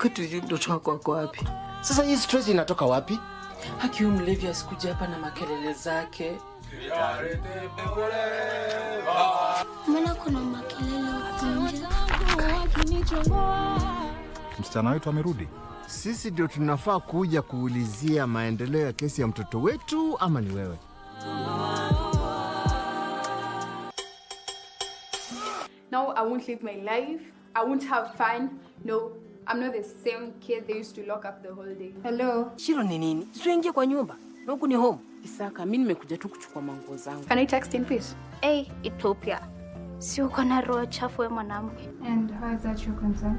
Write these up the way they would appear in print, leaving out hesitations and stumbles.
Kitu ndoto yako wapi? Sasa hii stress inatoka wapi? Haki mlevi asikuja hapa na makelele zake. Mbona kuna makelele nje? Msichana wetu amerudi. Sisi ndio tunafaa kuja kuulizia maendeleo ya kesi ya mtoto wetu ama ni wewe? No, I won't live my life. I won't have fun. No, I'm not the same kid they used to lock up the whole day. Hello. Shiro ni nini? Usiingie kwa nyumba. Na huku ni home. Isaka, mimi nimekuja tu kuchukua manguo zangu. Can I text in please? Hey, Ethiopia. Si uko na roho chafu wewe mwanamke. And how is that your concern?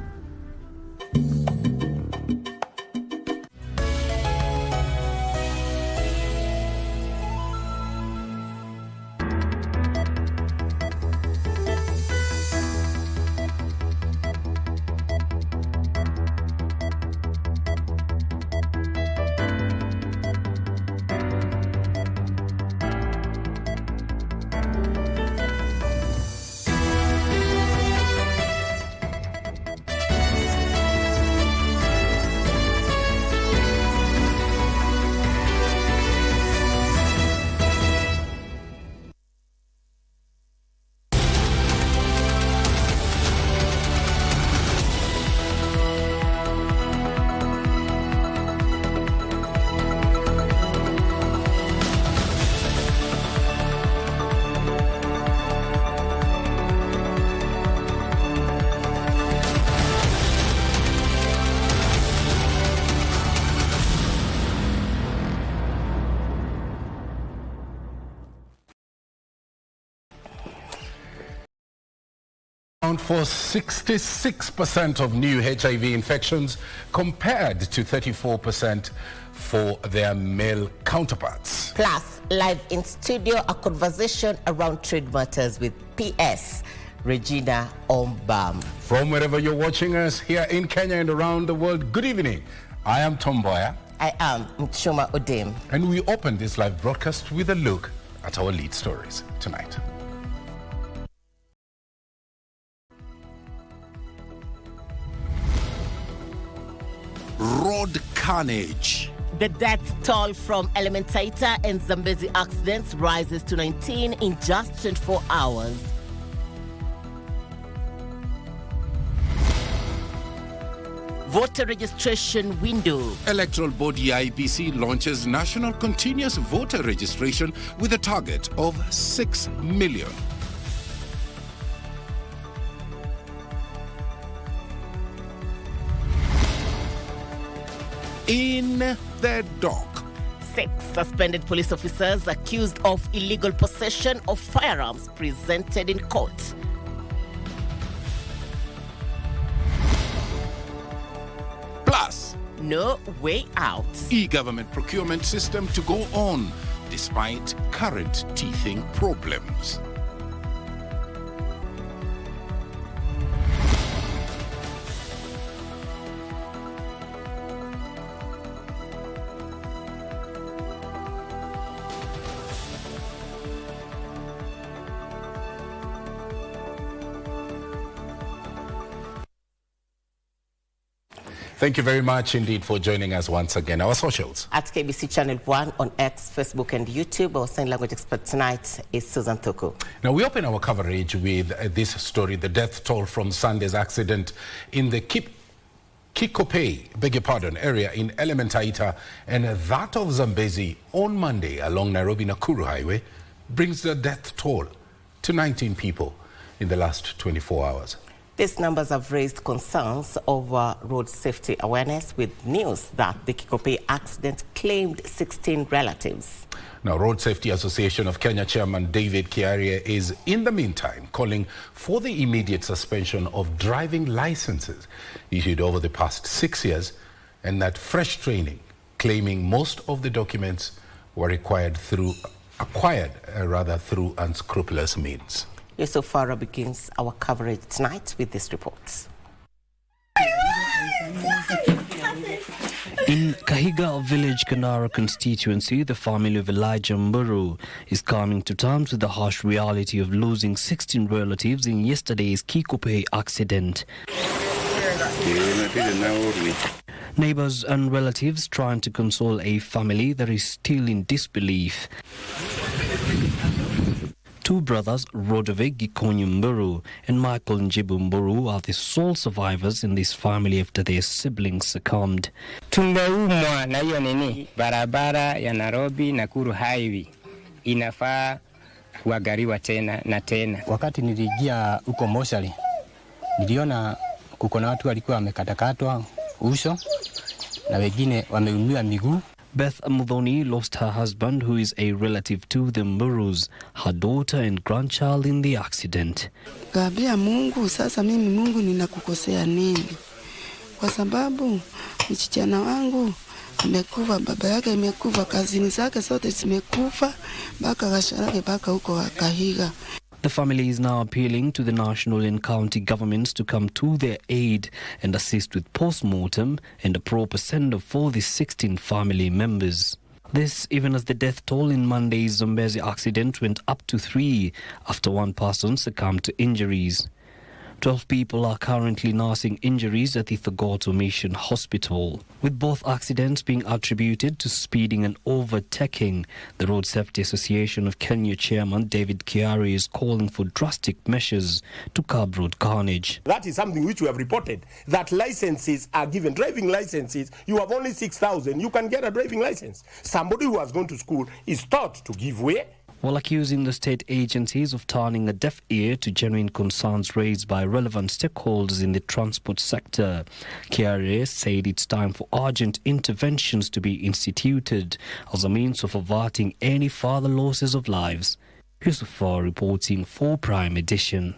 For 66% of new HIV infections compared to 34% for their male counterparts. Plus, live in studio, a conversation around trade matters with PS Regina Ombam. From wherever you're watching us here in Kenya and around the world, good evening. I am Mboya. I am Muchuma Odim. And we open this live broadcast with a look at our lead stories tonight. Road carnage. The death toll from Elementaita and Zambezi accidents rises to 19 in just 24 hours. Voter registration window. Electoral body IBC launches national continuous voter registration with a target of 6 million. In the dock. 6 suspended police officers accused of illegal possession of firearms presented in court. Plus, no way out. E-government procurement system to go on despite current teething problems. Thank you very much indeed for joining us once again. Our socials. At KBC Channel 1 on X, Facebook and YouTube. Our sign language expert tonight is Susan Thuku. Now we open our coverage with this story, the death toll from Sunday's accident in the Kikope, area in Elementaita, and that of Zambezi on Monday along Nairobi-Nakuru Highway brings the death toll to 19 people in the last 24 hours. These numbers have raised concerns over road safety awareness, with news that the Kikope accident claimed 16 relatives. Now, Road Safety Association of Kenya Chairman David Kiaria is, in the meantime, calling for the immediate suspension of driving licenses issued over the past 6 years, and that fresh training, claiming most of the documents were acquired through unscrupulous means. Yusuf Farah begins our coverage tonight with this report. In Kahiga village, Kanara constituency, the family of Elijah Mburu is coming to terms with the harsh reality of losing 16 relatives in yesterday's Kikope accident. Neighbors and relatives trying to console a family that is still in disbelief. Two brothers, Roderick Gikonyumburu and Michael Njibumburu, are the sole survivors in this family after their siblings succumbed. Tumeumwa na hiyo nini, barabara ya Nairobi Nakuru highway inafaa kuangaliwa tena na tena. Wakati niliingia huko moshari, niliona kuko na watu walikuwa wamekatakatwa uso na wengine wameumia miguu. Beth Mudhoni lost her husband, who is a relative to the Mburus, her daughter and grandchild in the accident. Kaambia Mungu, sasa mimi Mungu ninakukosea nini? Kwa sababu msichana wangu amekufa, baba yake amekufa, kazini zake zote zimekufa, mpaka gasharake mpaka huko Kahiga. The family is now appealing to the national and county governments to come to their aid and assist with post-mortem and a proper send-off for the 16 family members. This even as the death toll in Monday's Zambezi accident went up to 3 after one person succumbed to injuries. 12 people are currently nursing injuries at the Gov't Mission Hospital. With both accidents being attributed to speeding and overtaking, the Road Safety Association of Kenya Chairman David Kiari is calling for drastic measures to curb road carnage. That is something which we have reported, that licenses are given. Driving licenses, you have only 6,000, you can get a driving license. Somebody who has gone to school is taught to give way. While accusing the state agencies of turning a deaf ear to genuine concerns raised by relevant stakeholders in the transport sector, KRA said it's time for urgent interventions to be instituted as a means of averting any further losses of lives. Yusufar reporting for Prime Edition.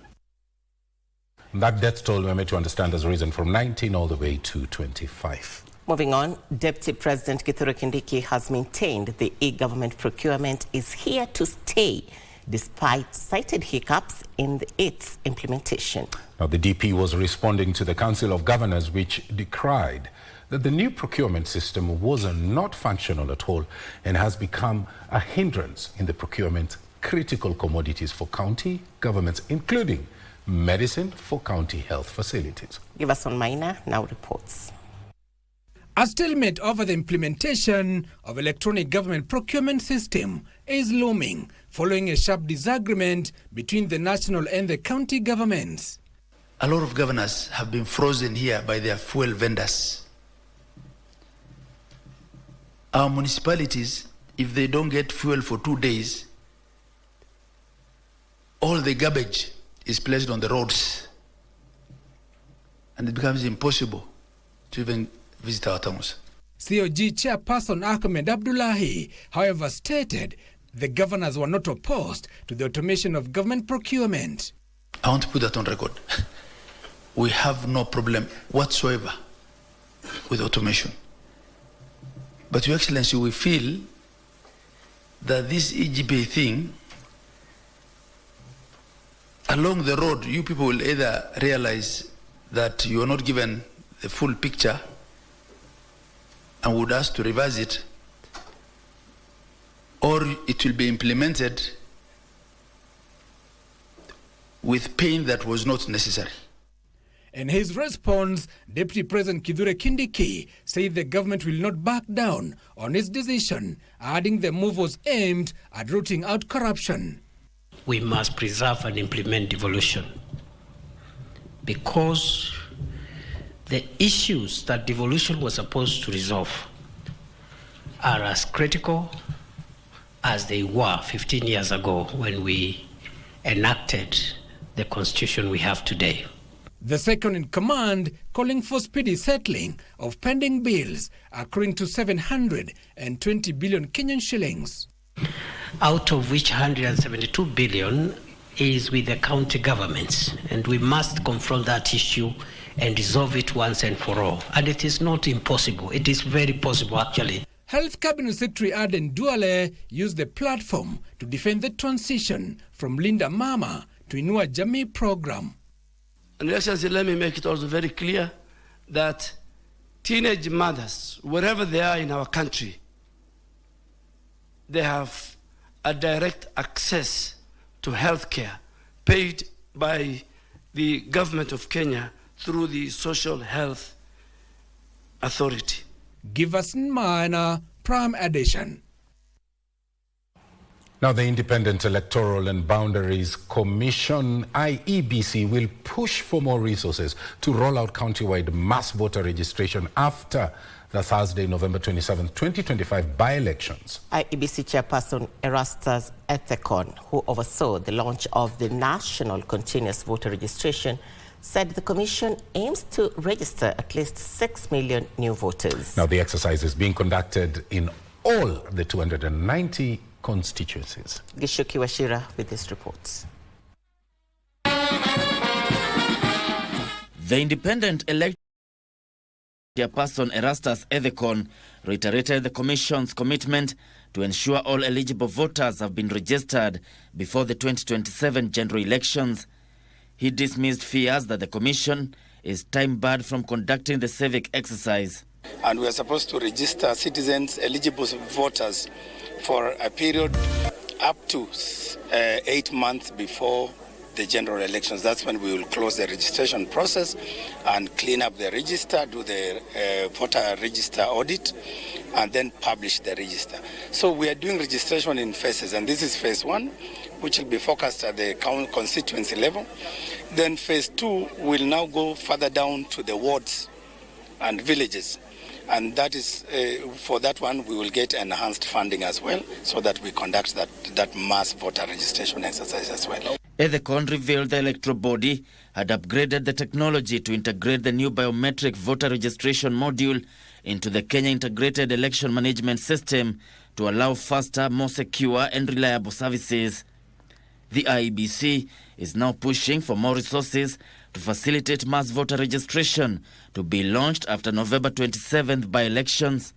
That death toll, we're made to understand, has risen from 19 all the way to 25. Moving on, Deputy President Kithure Kindiki has maintained the e-government procurement is here to stay, despite cited hiccups in its implementation. Now, the DP was responding to the Council of Governors, which decried that the new procurement system was not functional at all and has become a hindrance in the procurement critical commodities for county governments, including medicine for county health facilities. Giverson Maina now reports. A stalemate over the implementation of electronic government procurement system is looming following a sharp disagreement between the national and the county governments. A lot of governors have been frozen here by their fuel vendors. Our municipalities, if they don't get fuel for 2 days, all the garbage is placed on the roads, and it becomes impossible to even visit our towns. COG Chairperson Ahmed Abdullahi, however, stated the governors were not opposed to the automation of government procurement. I want to put that on record. We have no problem whatsoever with automation. But, Your Excellency, we feel that this EGP thing, along the road, you people will either realize that you are not given the full picture and would ask to revise it, or it will be implemented with pain that was not necessary. In his response, Deputy President Kithure Kindiki said the government will not back down on its decision, adding the move was aimed at rooting out corruption. We must preserve and implement devolution because the issues that devolution was supposed to resolve are as critical as they were 15 years ago when we enacted the constitution we have today. The second in command calling for speedy settling of pending bills accruing to 720 billion Kenyan shillings. Out of which 172 billion is with the county governments, and we must confront that issue and resolve it once and for all. And it is not impossible. It is very possible, actually. Health Cabinet Secretary Aden Duale used the platform to defend the transition from Linda Mama to Inua Jamii program. And Excellency, let me make it also very clear that teenage mothers, wherever they are in our country, they have a direct access to health care paid by the government of Kenya through the Social Health Authority. Giverson Minor, Prime Edition. Now, the Independent Electoral and Boundaries Commission, IEBC, will push for more resources to roll out countywide mass voter registration after the Thursday, November 27, 2025 by-elections. IEBC Chairperson Erastus Ethekon, who oversaw the launch of the National Continuous Voter Registration, said the Commission aims to register at least 6 million new voters. Now, the exercise is being conducted in all the 290 constituencies. Gishuki Washira with this report. The Independent Electoral Chairperson Erastus Ethekon reiterated the Commission's commitment to ensure all eligible voters have been registered before the 2027 general elections. He dismissed fears that the Commission is time-barred from conducting the civic exercise. And we are supposed to register citizens, eligible voters, for a period up to 8 months before the general elections. That's when we will close the registration process and clean up the register, do the voter register audit, and then publish the register. So we are doing registration in phases, and this is phase 1, which will be focused at the constituency level. Then phase 2 will now go further down to the wards and villages. And that is, for that one, we will get enhanced funding as well, so that we conduct that mass voter registration exercise as well. Ethekon revealed the electoral body had upgraded the technology to integrate the new biometric voter registration module into the Kenya Integrated Election Management System to allow faster, more secure and reliable services. The IEBC is now pushing for more resources to facilitate mass voter registration to be launched after November 27th by elections.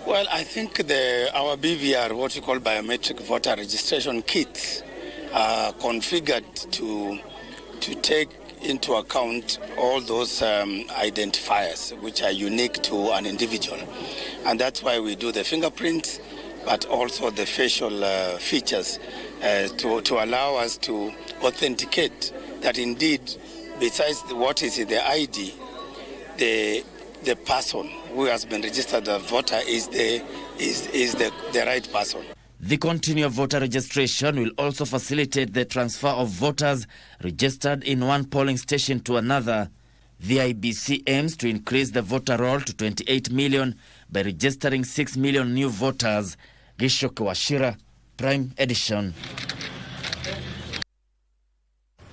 Well, I think our BVR, what you call biometric voter registration kits, are configured to take into account all those identifiers which are unique to an individual. And that's why we do the fingerprints, but also the facial features to allow us to authenticate that indeed, besides what is in the ID, the person who has been registered as voter is the right person. The continuous voter registration will also facilitate the transfer of voters registered in one polling station to another. The IEBC aims to increase the voter roll to 28 million by registering 6 million new voters. Gishoke Washira, Prime Edition.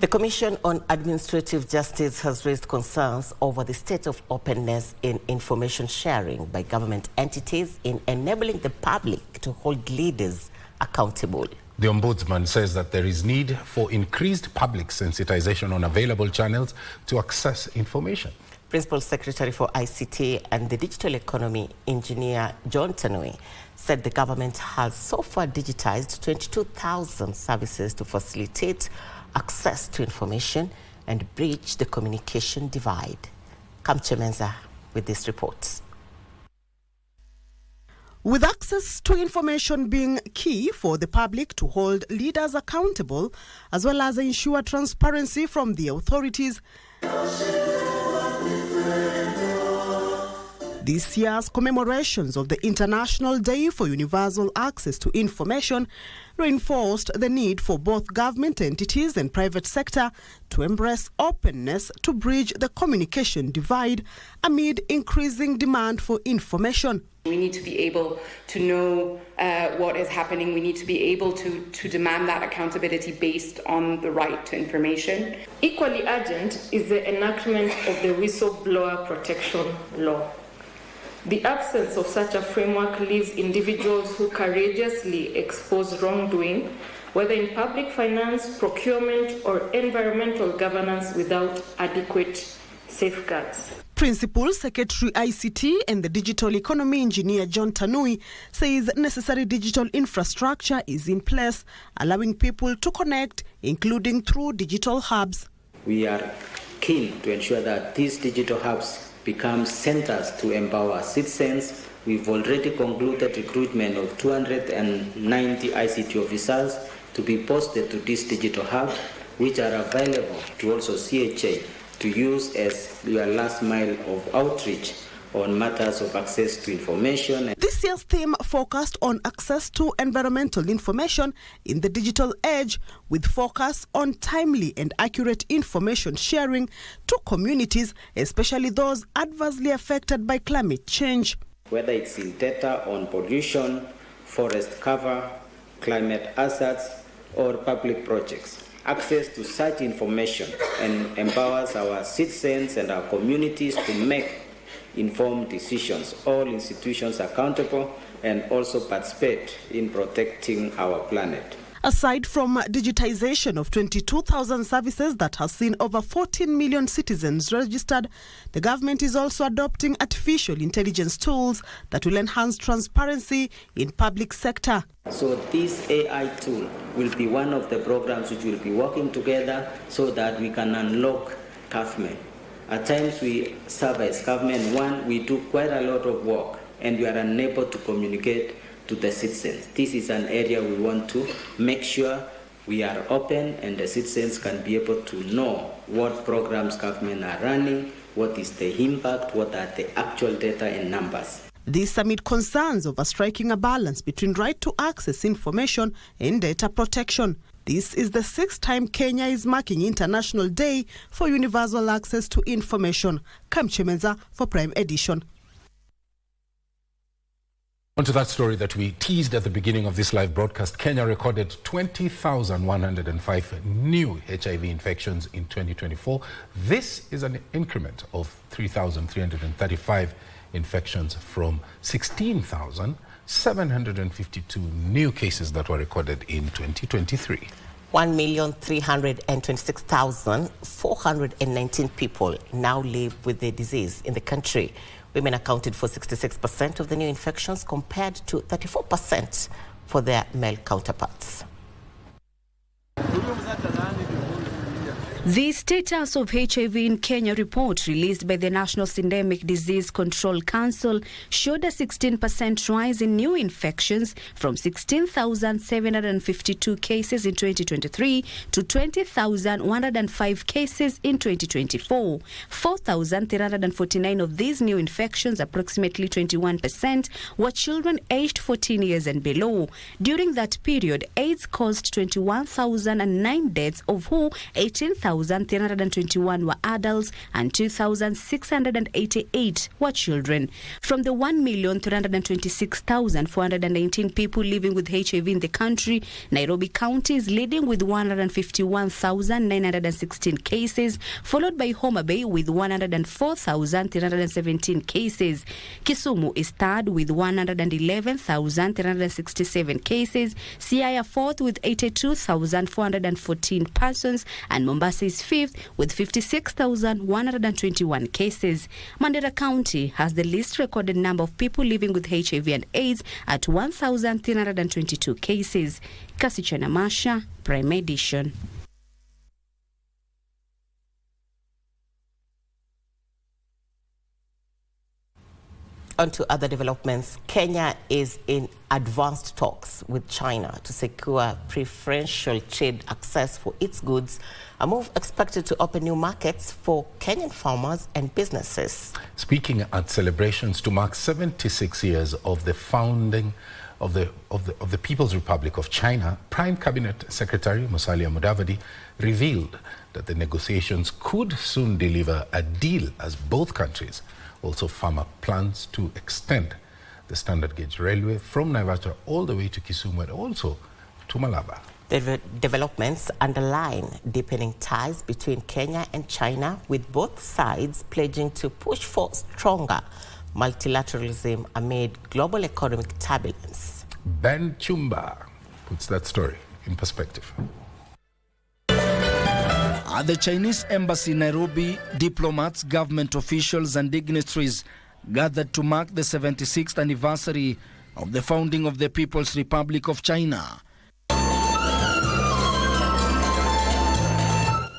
The Commission on Administrative Justice has raised concerns over the state of openness in information sharing by government entities in enabling the public to hold leaders accountable. The Ombudsman says that there is need for increased public sensitization on available channels to access information. Principal Secretary for ICT and the Digital Economy, Engineer John Tanui, said the government has so far digitized 22,000 services to facilitate access to information and bridge the communication divide. Comesa with this report. With access to information being key for the public to hold leaders accountable, as well as ensure transparency from the authorities, this year's commemorations of the International Day for Universal Access to Information reinforced the need for both government entities and private sector to embrace openness to bridge the communication divide amid increasing demand for information. We need to be able to know what is happening. We need to be able to demand that accountability based on the right to information. Equally urgent is the enactment of the Whistleblower Protection Law. The absence of such a framework leaves individuals who courageously expose wrongdoing, whether in public finance, procurement, or environmental governance, without adequate safeguards. Principal Secretary ICT and the Digital Economy Engineer John Tanui says necessary digital infrastructure is in place, allowing people to connect, including through digital hubs. We are keen to ensure that these digital hubs become centers to empower citizens. We've already concluded recruitment of 290 ICT officers to be posted to this digital hub, which are available to also CHA to use as your last mile of outreach on matters of access to information. This year's theme focused on access to environmental information in the digital age, with focus on timely and accurate information sharing to communities, especially those adversely affected by climate change. Whether it's in data on pollution, forest cover, climate hazards, or public projects. Access to such information empowers our citizens and our communities to make informed decisions, all institutions accountable, and also participate in protecting our planet. Aside from digitization of 22,000 services that has seen over 14 million citizens registered, the government is also adopting artificial intelligence tools that will enhance transparency in public sector. So this AI tool will be one of the programs which will be working together so that we can unlock government. At times we serve as government, one, we do quite a lot of work and we are unable to communicate to the citizens. This is an area we want to make sure we are open and the citizens can be able to know what programs government are running, what is the impact, what are the actual data and numbers. This amid concerns over striking a balance between right to access information and data protection. This is the 6th time Kenya is marking International Day for Universal Access to Information. Comesa for Prime Edition. On to that story that we teased at the beginning of this live broadcast. Kenya recorded 20,105 new HIV infections in 2024. This is an increment of 3,335 infections from 16,752 new cases that were recorded in 2023. 1,326,419 people now live with the disease in the country. Women accounted for 66% of the new infections compared to 34% for their male counterparts. The Status of HIV in Kenya report released by the National Syndemic Disease Control Council showed a 16% rise in new infections from 16,752 cases in 2023 to 20,105 cases in 2024. 4,349 of these new infections, approximately 21%, were children aged 14 years and below. During that period, AIDS caused 21,009 deaths, of whom 18,321 were adults and 2,688 were children. From the 1,326,419 people living with HIV in the country, Nairobi County is leading with 151,916 cases, followed by Homa Bay with 104,317 cases. Kisumu is third with 111,367 cases, Siaya fourth with 82,414 persons, and Mombasa is fifth with 56,121 cases. Mandera County has the least recorded number of people living with HIV and AIDS at 1,322 cases. Kasichana Masha, Prime Edition. On to other developments. Kenya is in advanced talks with China to secure preferential trade access for its goods, a move expected to open new markets for Kenyan farmers and businesses. Speaking at celebrations to mark 76 years of the founding of the People's Republic of China, Prime Cabinet Secretary Musalia Mudavadi revealed that the negotiations could soon deliver a deal, as both countries also farm up plans to extend the standard gauge railway from Naivasha all the way to Kisumu and also to Malaba. The developments underline deepening ties between Kenya and China, with both sides pledging to push for stronger multilateralism amid global economic turbulence. Ben Chumba puts that story in perspective. At the Chinese embassy in Nairobi, diplomats, government officials and dignitaries gathered to mark the 76th anniversary of the founding of the People's Republic of China.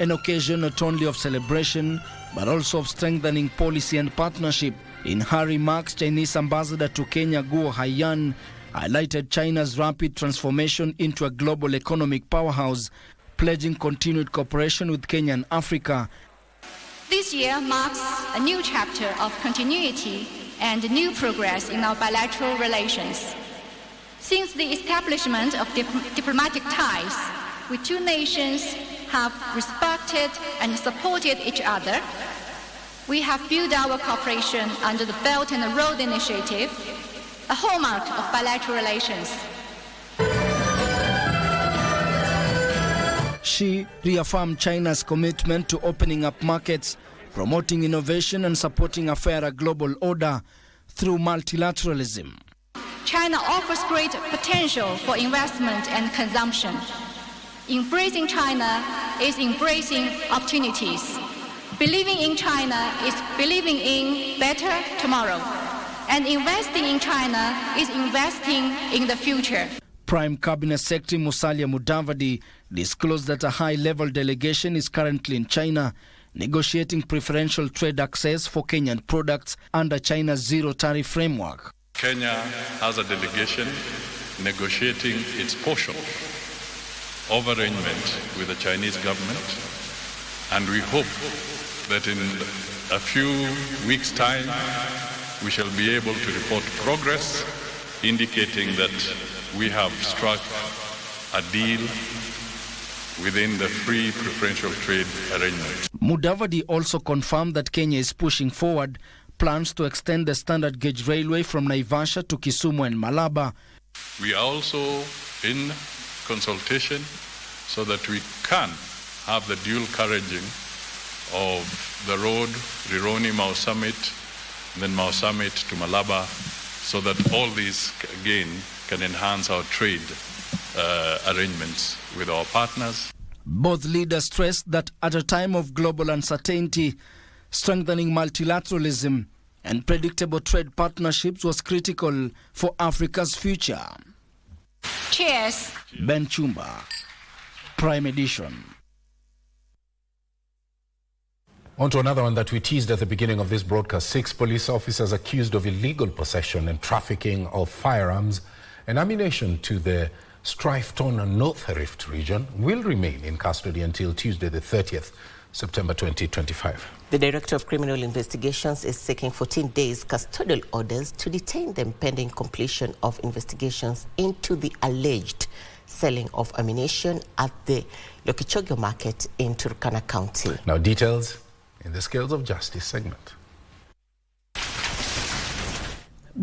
An occasion not only of celebration, but also of strengthening policy and partnership. In her remarks, Chinese ambassador to Kenya, Guo Haiyan, highlighted China's rapid transformation into a global economic powerhouse, pledging continued cooperation with Kenya and Africa. This year marks a new chapter of continuity and new progress in our bilateral relations. Since the establishment of diplomatic ties, we two nations have respected and supported each other. We have built our cooperation under the Belt and Road Initiative, a hallmark of bilateral relations. She reaffirmed China's commitment to opening up markets, promoting innovation and supporting a fairer global order through multilateralism. China offers great potential for investment and consumption. Embracing China is embracing opportunities. Believing in China is believing in better tomorrow. And investing in China is investing in the future. Prime Cabinet Secretary Musalia Mudavadi disclosed that a high-level delegation is currently in China negotiating preferential trade access for Kenyan products under China's zero-tariff framework. Kenya has a delegation negotiating its portion of arrangement with the Chinese government, and we hope that in a few weeks' time we shall be able to report progress indicating that we have struck a deal within the free preferential trade arrangement. Mudavadi also confirmed that Kenya is pushing forward plans to extend the standard gauge railway from Naivasha to Kisumu and Malaba. We are also in consultation so that we can have the dual carriaging of the road Rironi-Mau Summit, then Mau Summit to Malaba, so that all these again can enhance our trade arrangements with our partners. Both leaders stressed that at a time of global uncertainty, strengthening multilateralism and predictable trade partnerships was critical for Africa's future. Cheers. Ben Chumba, Prime Edition. On to another one that we teased at the beginning of this broadcast. 6 police officers accused of illegal possession and trafficking of firearms and ammunition to the strife-torn North Rift region will remain in custody until Tuesday, the 30th September 2025. The Director of Criminal Investigations is seeking 14 days custodial orders to detain them pending completion of investigations into the alleged selling of ammunition at the Lokichogio market in Turkana County. Now details in the Scales of Justice segment.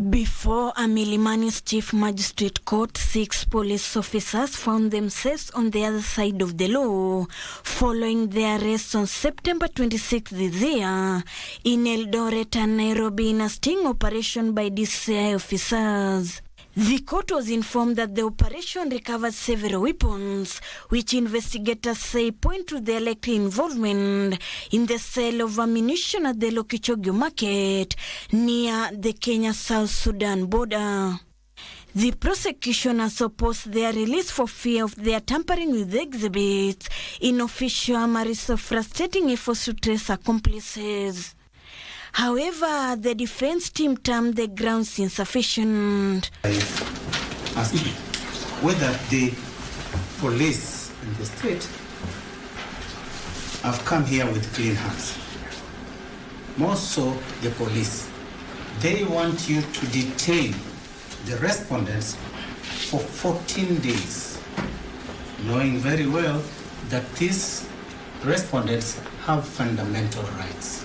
Before a Milimani's Chief Magistrate Court, 6 police officers found themselves on the other side of the law following their arrest on September 26 this year in Eldoret and Nairobi in a sting operation by DCI officers. The court was informed that the operation recovered several weapons, which investigators say point to their likely involvement in the sale of ammunition at the Lokichogio market near the Kenya-South Sudan border. The prosecution has opposed their release for fear of their tampering with the exhibits in official summaries of frustrating efforts to trace accomplices. However, the defense team termed the grounds insufficient. As whether the police in the street have come here with clean hands. More so the police. They want you to detain the respondents for 14 days, knowing very well that these respondents have fundamental rights.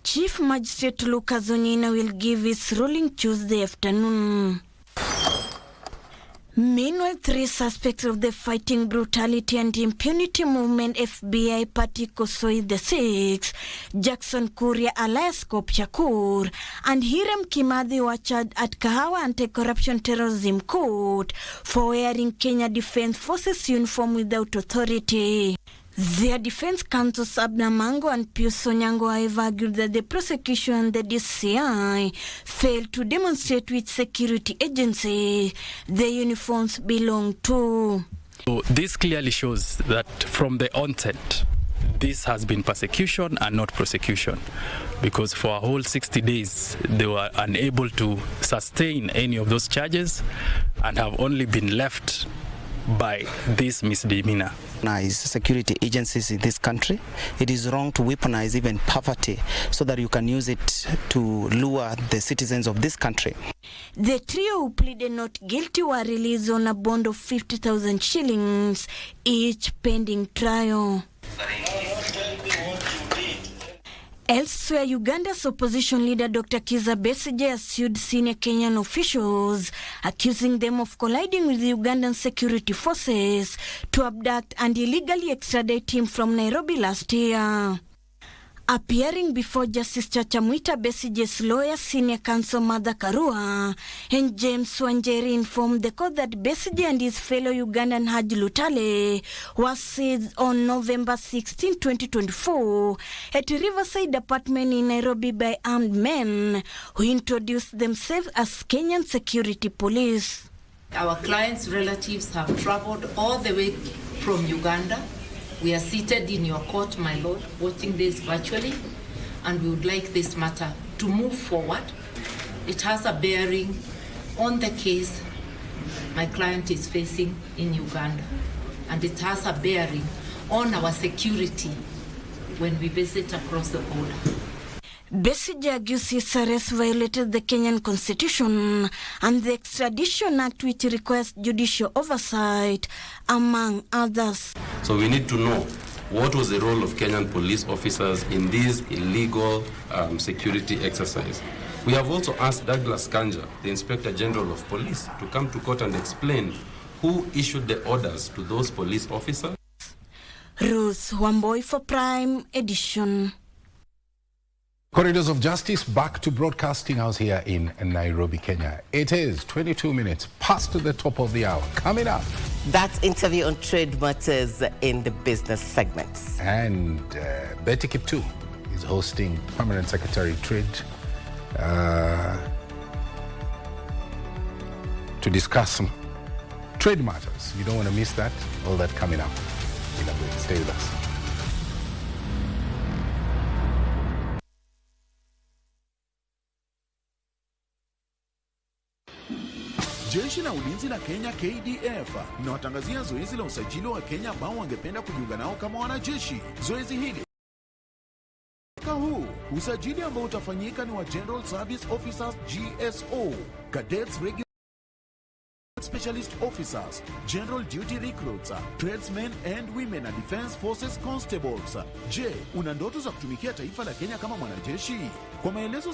Chief Magistrate Lucas Onyina will give his ruling Tuesday afternoon. Meanwhile, 3 suspects of the Fighting Brutality and Impunity Movement FBI party Kosoi the 6th, Jackson Kuria alias Kop Shakur, and Hiram Kimathi were charged at Kahawa Anti-Corruption Terrorism Court for wearing Kenya Defence Forces uniform without authority. Their defense counsels Abna Mango and Pius Onyango have argued that the prosecution and the DCI failed to demonstrate which security agency the uniforms belong to. So this clearly shows that from the onset, this has been persecution and not prosecution, because for a whole 60 days, they were unable to sustain any of those charges and have only been left by this misdemeanor. Security agencies in this country. It is wrong to weaponize even poverty so that you can use it to lure the citizens of this country. The trio who pleaded not guilty were released on a bond of 50,000 shillings each pending trial. Elsewhere, Uganda's opposition leader Dr. Kizza Besigye sued senior Kenyan officials, accusing them of colliding with the Ugandan security forces to abduct and illegally extradite him from Nairobi last year. Appearing before Justice Chacha Mwita, Besigye's lawyer, senior counsel Martha Karua, and James Wanjeri informed the court that Besigye and his fellow Ugandan Haji Lutale was seized on November 16, 2024 at a riverside apartment in Nairobi by armed men who introduced themselves as Kenyan security police. Our clients' relatives have traveled all the way from Uganda. We are seated in your court, my lord, watching this virtually, and we would like this matter to move forward. It has a bearing on the case my client is facing in Uganda, and it has a bearing on our security when we visit across the border. Besigye argues his arrest violated the Kenyan Constitution and the Extradition Act, which requires judicial oversight, among others. So we need to know what was the role of Kenyan police officers in this illegal security exercise. We have also asked Douglas Kanja, the Inspector General of Police, to come to court and explain who issued the orders to those police officers. Ruth Wamboy for Prime Edition. Corridors of Justice back to Broadcasting House here in Nairobi, Kenya. It is 22 minutes past the top of the hour. Coming up, that interview on trade matters in the business segments. And Betty Kiptum is hosting Permanent Secretary Trade to discuss some trade matters. You don't want to miss that. All that coming up in a bit. Stay with us. Jeshi la Ulinzi la Kenya KDF linawatangazia zoezi la usajili wa Kenya ambao wangependa kujiunga nao kama wanajeshi. Zoezi hili huu usajili ambao utafanyika ni wa General Service Officers GSO, Cadets Regular Specialist Officers, General Duty Recruits, Tradesmen and Women and Defense Forces Constables. Je, una ndoto za kutumikia taifa la Kenya kama mwanajeshi? Kwa maelezo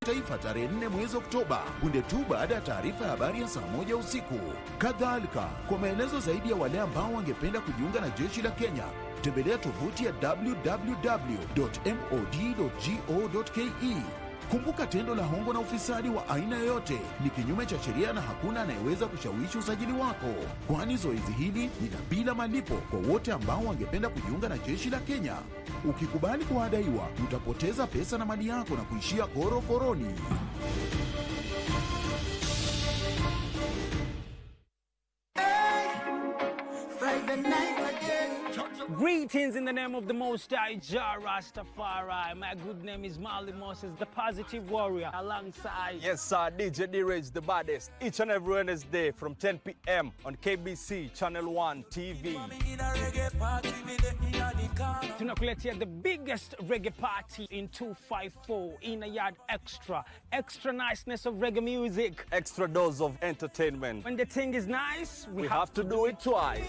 taifa tarehe 4 mwezi Oktoba, punde tu baada ya taarifa ya habari ya saa 1 usiku. Kadhalika, kwa maelezo zaidi ya wale ambao wangependa kujiunga na jeshi la Kenya, tembelea tovuti ya www.mod.go.ke. Kumbuka, tendo la hongo na ufisadi wa aina yoyote ni kinyume cha sheria na hakuna anayeweza kushawishi usajili wako, kwani zoezi hili ni bila malipo kwa wote ambao wangependa kujiunga na jeshi la Kenya. Ukikubali kuadaiwa, utapoteza pesa na mali yako na kuishia korokoroni. Greetings in the name of the Most High Jah Rastafari. My good name is Marley Moses, the positive warrior, alongside... Yes sir, DJ D-Rage, the baddest. Each and every Wednesday from 10 p.m. on KBC Channel 1 TV. Tunakuletea the biggest reggae party in 254 in a yard extra. Extra niceness of reggae music. Extra dose of entertainment. When the thing is nice, we have to do it twice.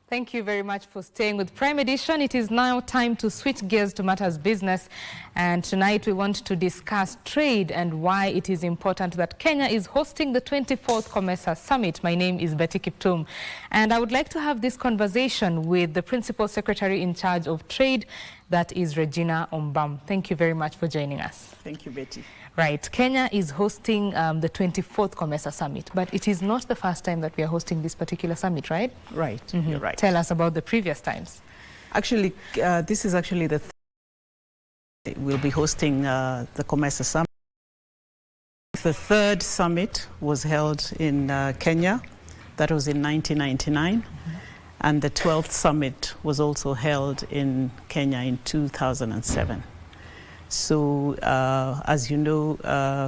Thank you very much for staying with Prime Edition. It is now time to switch gears to matters business. And tonight we want to discuss trade and why it is important that Kenya is hosting the 24th Comesa Summit. My name is Betty Kiptum. And I would like to have this conversation with the Principal Secretary in charge of trade, that is Regina Ombam. Thank you very much for joining us. Thank you, Betty. Right. Kenya is hosting the 24th Comesa Summit, but it is not the first time that we are hosting this particular summit, right? Right. You're right. Tell us about the previous times. Actually, this is actually the we'll be hosting the Comesa Summit. The third summit was held in Kenya. That was in 1999. And the 12th summit was also held in Kenya in 2007. So, as you know,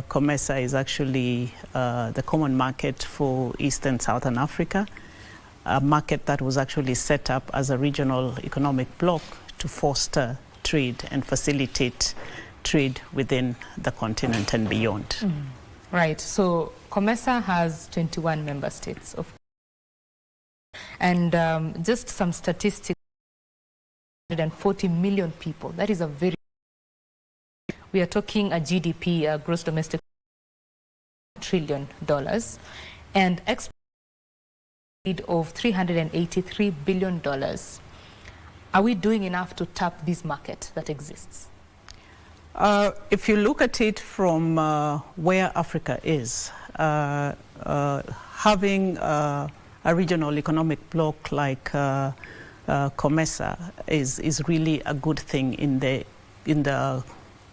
Comesa is actually the common market for East and Southern Africa, a market that was actually set up as a regional economic bloc to foster trade and facilitate trade within the continent and beyond. Right. So, Comesa has 21 member states. And just some statistics, 140 million people. That is a very... We are talking a GDP, gross domestic $1 trillion, and export of $383 billion. Are we doing enough to tap this market that exists? If you look at it from where Africa is, having a regional economic bloc like Comesa is really a good thing in the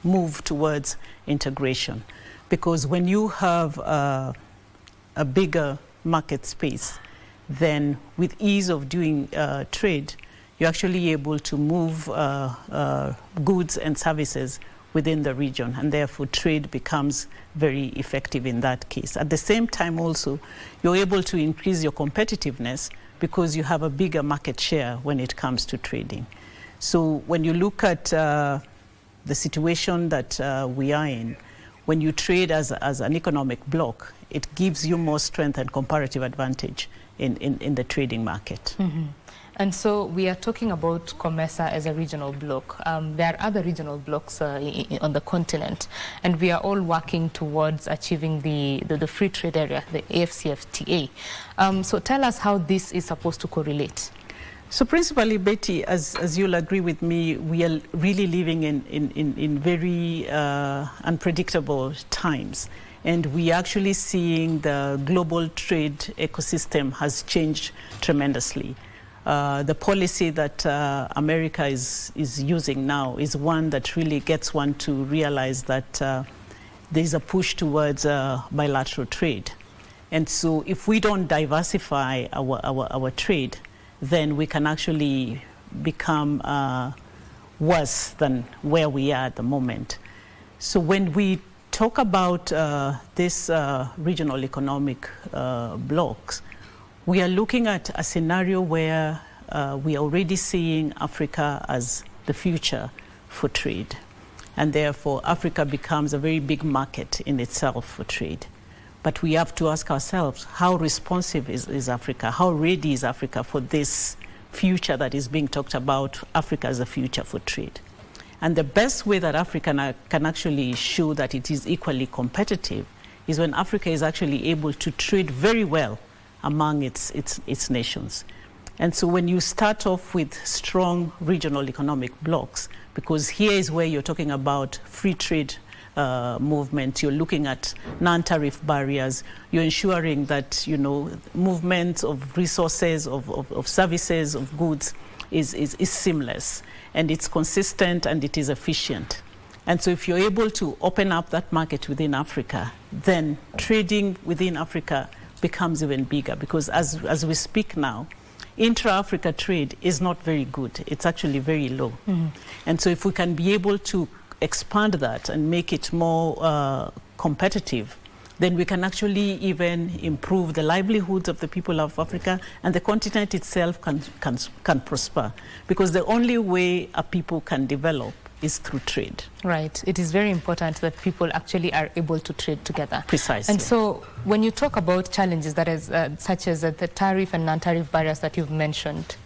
move towards integration, because when you have a bigger market space, then with ease of doing trade, you're actually able to move goods and services within the region, and therefore trade becomes very effective in that case. At the same time also, you're able to increase your competitiveness because you have a bigger market share when it comes to trading. So when you look at the situation that we are in, when you trade as an economic bloc, it gives you more strength and comparative advantage in the trading market. And so we are talking about Comesa as a regional bloc. There are other regional blocs on the continent, and we are all working towards achieving the free trade area, the AfCFTA. So tell us how this is supposed to correlate. So principally, Betty, as you'll agree with me, we are really living in very unpredictable times. And we are actually seeing the global trade ecosystem has changed tremendously. The policy that America is using now is one that really gets one to realize that there's a push towards bilateral trade. And so if we don't diversify our trade, then we can actually become worse than where we are at the moment. So when we talk about this regional economic blocks, we are looking at a scenario where we are already seeing Africa as the future for trade. And therefore, Africa becomes a very big market in itself for trade. But we have to ask ourselves, how responsive is Africa? How ready is Africa for this future that is being talked about, Africa as a future for trade? And the best way that Africa can actually show that it is equally competitive is when Africa is actually able to trade very well among its nations. And so when you start off with strong regional economic blocks, because here is where you're talking about free trade movement, you're looking at non-tariff barriers, you're ensuring that, you know, movement of resources, of services, of goods is seamless, and it's consistent and it is efficient. And so if you're able to open up that market within Africa, then trading within Africa becomes even bigger, because as we speak now, intra-Africa trade is not very good. It's actually very low. And so if we can be able to expand that and make it more competitive, then we can actually even improve the livelihoods of the people of Africa, and the continent itself can prosper. Because the only way a people can develop is through trade. Right. It is very important that people actually are able to trade together. Precisely. And so when you talk about challenges that is such as the tariff and non-tariff barriers that you've mentioned,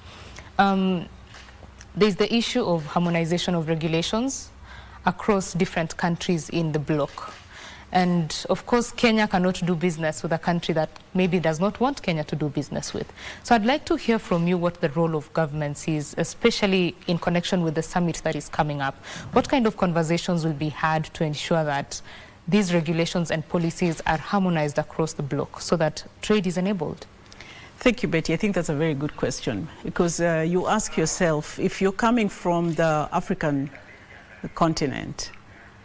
there's the issue of harmonization of regulations across different countries in the bloc. And of course, Kenya cannot do business with a country that maybe does not want Kenya to do business with. So I'd like to hear from you what the role of governments is, especially in connection with the summit that is coming up. What kind of conversations will be had to ensure that these regulations and policies are harmonized across the bloc so that trade is enabled? Thank you, Betty. I think that's a very good question, because you ask yourself, if you're coming from the African continent,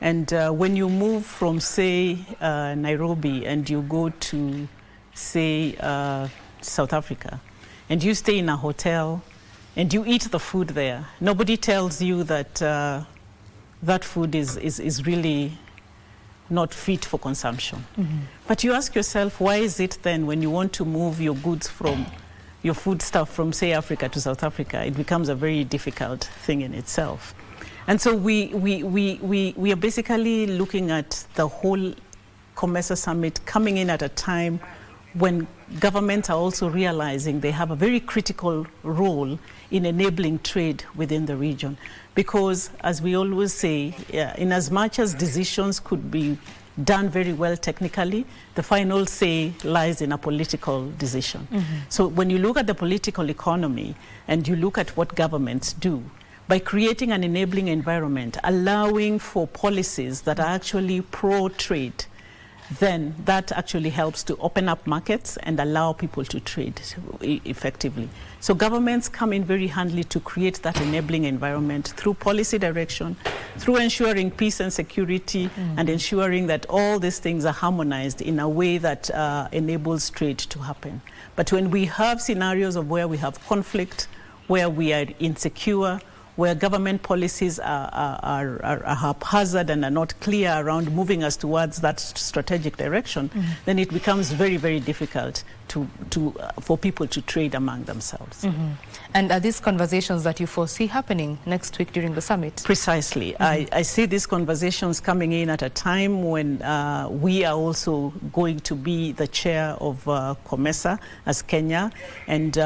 and when you move from, say, Nairobi, and you go to, say, South Africa, and you stay in a hotel, and you eat the food there, nobody tells you that that food is really not fit for consumption. Mm-hmm. But you ask yourself, why is it then when you want to move your goods from, your food stuff from, say, Africa to South Africa, it becomes a very difficult thing in itself. And so we are basically looking at the whole Comesa summit coming in at a time when governments are also realizing they have a very critical role in enabling trade within the region. Because, as we always say, in as much as decisions could be done very well technically, the final say lies in a political decision. Mm-hmm. So when you look at the political economy and you look at what governments do, by creating an enabling environment, allowing for policies that are actually pro-trade, then that actually helps to open up markets and allow people to trade effectively. So governments come in very handily to create that enabling environment through policy direction, through ensuring peace and security, and ensuring that all these things are harmonized in a way that enables trade to happen. But when we have scenarios of where we have conflict, where we are insecure, where government policies are haphazard and are not clear around moving us towards that strategic direction, then it becomes very, very difficult for people to trade among themselves. Mm-hmm. And are these conversations that you foresee happening next week during the summit? Precisely. Mm-hmm. I see these conversations coming in at a time when we are also going to be the chair of Comesa as Kenya, and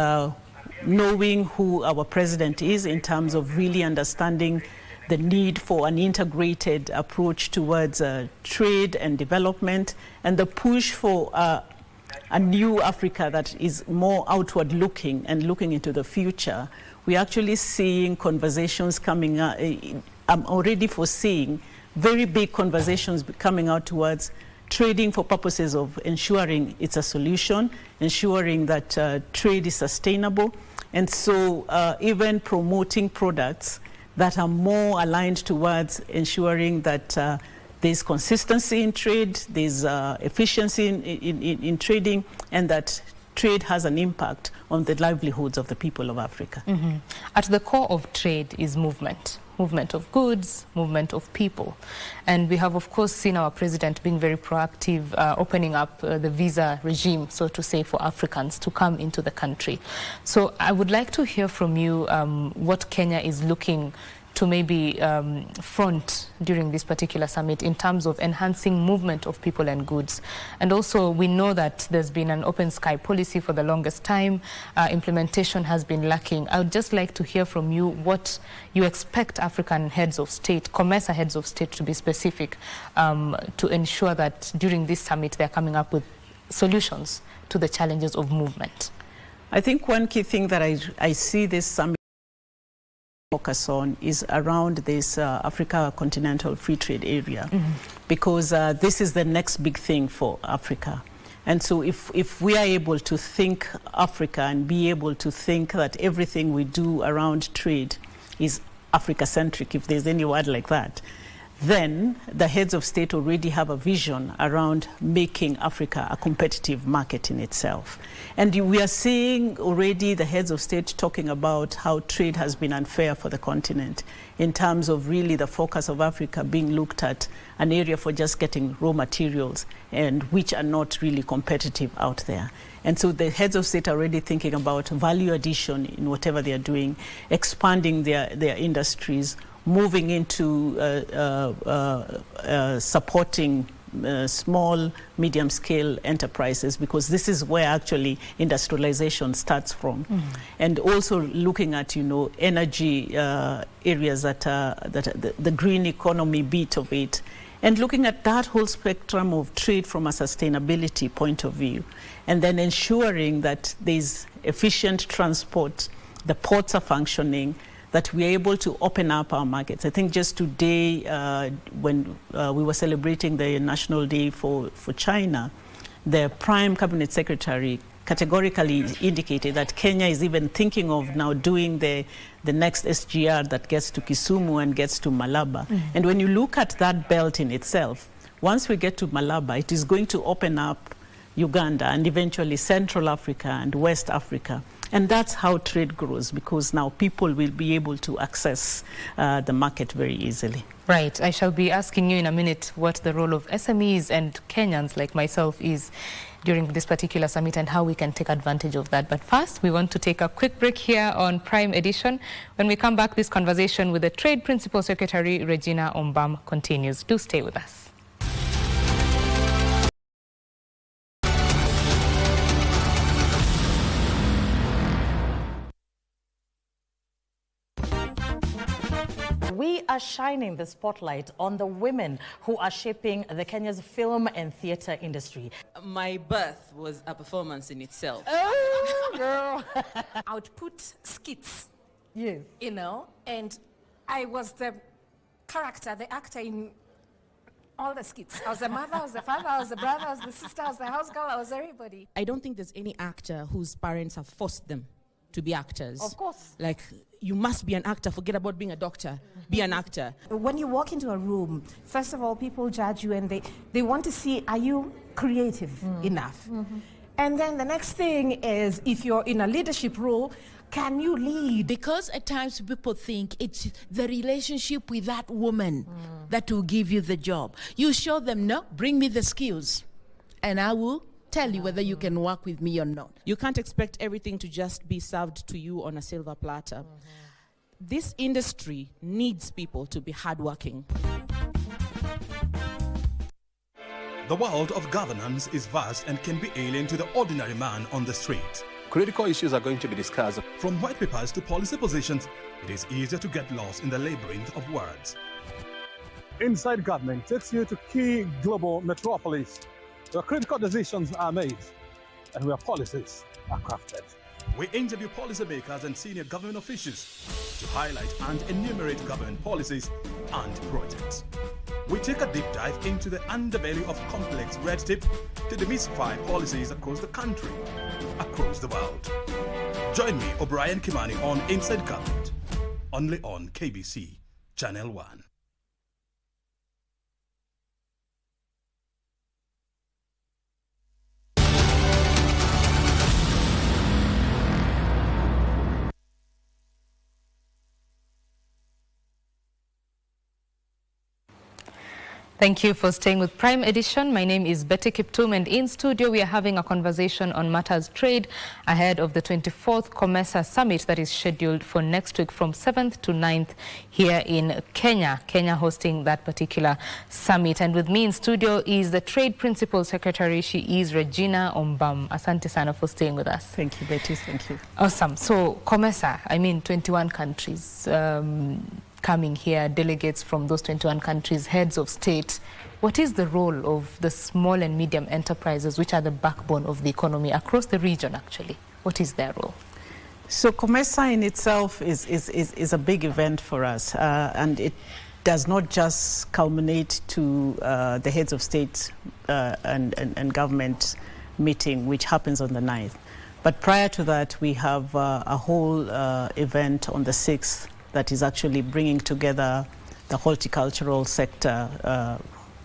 knowing who our president is in terms of really understanding the need for an integrated approach towards trade and development, and the push for a new Africa that is more outward looking and looking into the future. We're actually seeing conversations coming out. I'm already foreseeing very big conversations coming out towards trading for purposes of ensuring it's a solution, ensuring that trade is sustainable, and so even promoting products that are more aligned towards ensuring that there's consistency in trade, there's efficiency in trading, and that trade has an impact on the livelihoods of the people of Africa. Mm-hmm. At the core of trade is movement. Movement of goods, movement of people. And we have, of course, seen our president being very proactive, opening up the visa regime, so to say, for Africans to come into the country. So I would like to hear from you what Kenya is looking to maybe front during this particular summit in terms of enhancing movement of people and goods. And also, we know that there's been an open sky policy for the longest time. Implementation has been lacking. I would just like to hear from you what you expect African heads of state, Comesa heads of state to be specific, to ensure that during this summit they're coming up with solutions to the challenges of movement. I think one key thing that I see this summit focus on is around this Africa Continental Free Trade Area, because this is the next big thing for Africa. And so if we are able to think Africa and be able to think that everything we do around trade is Africa-centric, if there's any word like that, then the heads of state already have a vision around making Africa a competitive market in itself. And we are seeing already the heads of state talking about how trade has been unfair for the continent in terms of really the focus of Africa being looked at an area for just getting raw materials, and which are not really competitive out there. And so the heads of state are already thinking about value addition in whatever they are doing, expanding their industries, moving into supporting small, medium-scale enterprises, because this is where actually industrialization starts from. And also looking at, energy areas that the green economy bit of it, and looking at that whole spectrum of trade from a sustainability point of view, and then ensuring that there's efficient transport, the ports are functioning, that we are able to open up our markets. I think just today, when we were celebrating the National Day for China, the Prime Cabinet Secretary categorically indicated that Kenya is even thinking of now doing the next SGR that gets to Kisumu and gets to Malaba. And when you look at that belt in itself, once we get to Malaba, it is going to open up Uganda and eventually Central Africa and West Africa. And that's how trade grows, because now people will be able to access the market very easily. Right. I shall be asking you in a minute what the role of SMEs and Kenyans like myself is during this particular summit and how we can take advantage of that. But first, we want to take a quick break here on Prime Edition. When we come back, this conversation with the Trade Principal Secretary, Regina Ombam, continues. Do stay with us. We are shining the spotlight on the women who are shaping the Kenya's film and theatre industry. My birth was a performance in itself. Oh, girl. I would put skits, yes, and I was the character, the actor in all the skits. I was the mother, I was the father, I was the brother, I was the sister, I was the house girl, I was everybody. I don't think there's any actor whose parents have forced them to be actors. Of course. Like, you must be an actor, forget about being a doctor, be an actor. When you walk into a room, first of all, people judge you and they want to see, are you creative enough? And then the next thing is, if you're in a leadership role, can you lead? Because at times people think it's the relationship with that woman that will give you the job. You show them, no, bring me the skills, and I will tell you whether you can work with me or not. You can't expect everything to just be served to you on a silver platter. This industry needs people to be hardworking. The world of governance is vast and can be alien to the ordinary man on the street. Critical issues are going to be discussed. From white papers to policy positions, it is easier to get lost in the labyrinth of words. Inside Government takes you to key global metropolis, where critical decisions are made and where policies are crafted. We interview policymakers and senior government officials to highlight and enumerate government policies and projects. We take a deep dive into the underbelly of complex red tape to demystify policies across the country, across the world. Join me, O'Brien Kimani, on Inside Government, only on KBC Channel 1. Thank you for staying with Prime Edition. My name is Betty Kiptum, and in studio we are having a conversation on matters trade ahead of the 24th Comesa Summit that is scheduled for next week from 7th to 9th here in Kenya. Kenya hosting that particular summit. And with me in studio is the Trade Principal Secretary. She is Regina Ombam. Asante sana for staying with us. Thank you, Betty. Thank you. Awesome. So Comesa, 21 countries. Coming here, delegates from those 21 countries, heads of state. What is the role of the small and medium enterprises, which are the backbone of the economy across the region, actually? What is their role? So Comesa in itself is a big event for us, and it does not just culminate to the heads of state and government meeting, which happens on the 9th. But prior to that, we have a whole event on the 6th that is actually bringing together the horticultural sector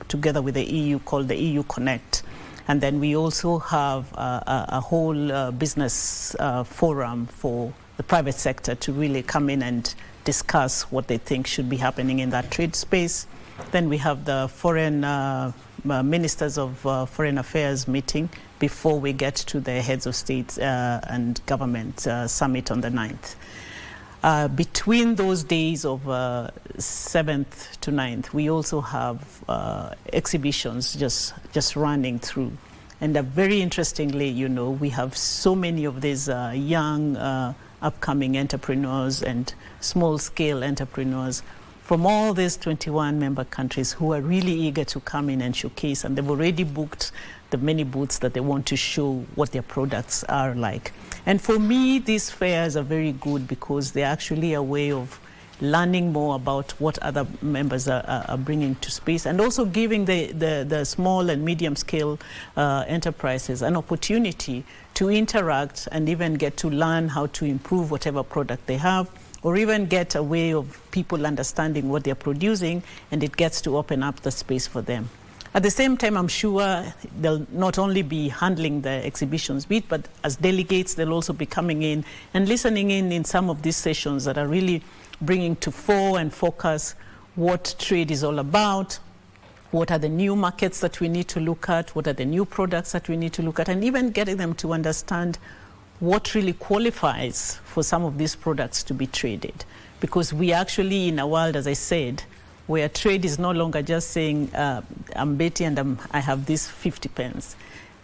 together with the EU, called the EU Connect. And then we also have a whole business forum for the private sector to really come in and discuss what they think should be happening in that trade space. Then we have the foreign ministers of foreign affairs meeting before we get to the heads of state and government summit on the 9th. Between those days of 7th to 9th, we also have exhibitions just running through. And very interestingly, you know, we have so many of these young upcoming entrepreneurs and small-scale entrepreneurs from all these 21 member countries who are really eager to come in and showcase, and they've already booked the many booths that they want to show what their products are like. And for me, these fairs are very good because they're actually a way of learning more about what other members are bringing to space, and also giving the small and medium scale enterprises an opportunity to interact and even get to learn how to improve whatever product they have, or even get a way of people understanding what they're producing, and it gets to open up the space for them. At the same time, I'm sure they'll not only be handling the exhibitions bit, but as delegates, they'll also be coming in and listening in some of these sessions that are really bringing to fore and focus what trade is all about, what are the new markets that we need to look at, what are the new products that we need to look at, and even getting them to understand what really qualifies for some of these products to be traded. Because we actually, in a world, as I said, where trade is no longer just saying, I'm Betty and I have this 50 pence.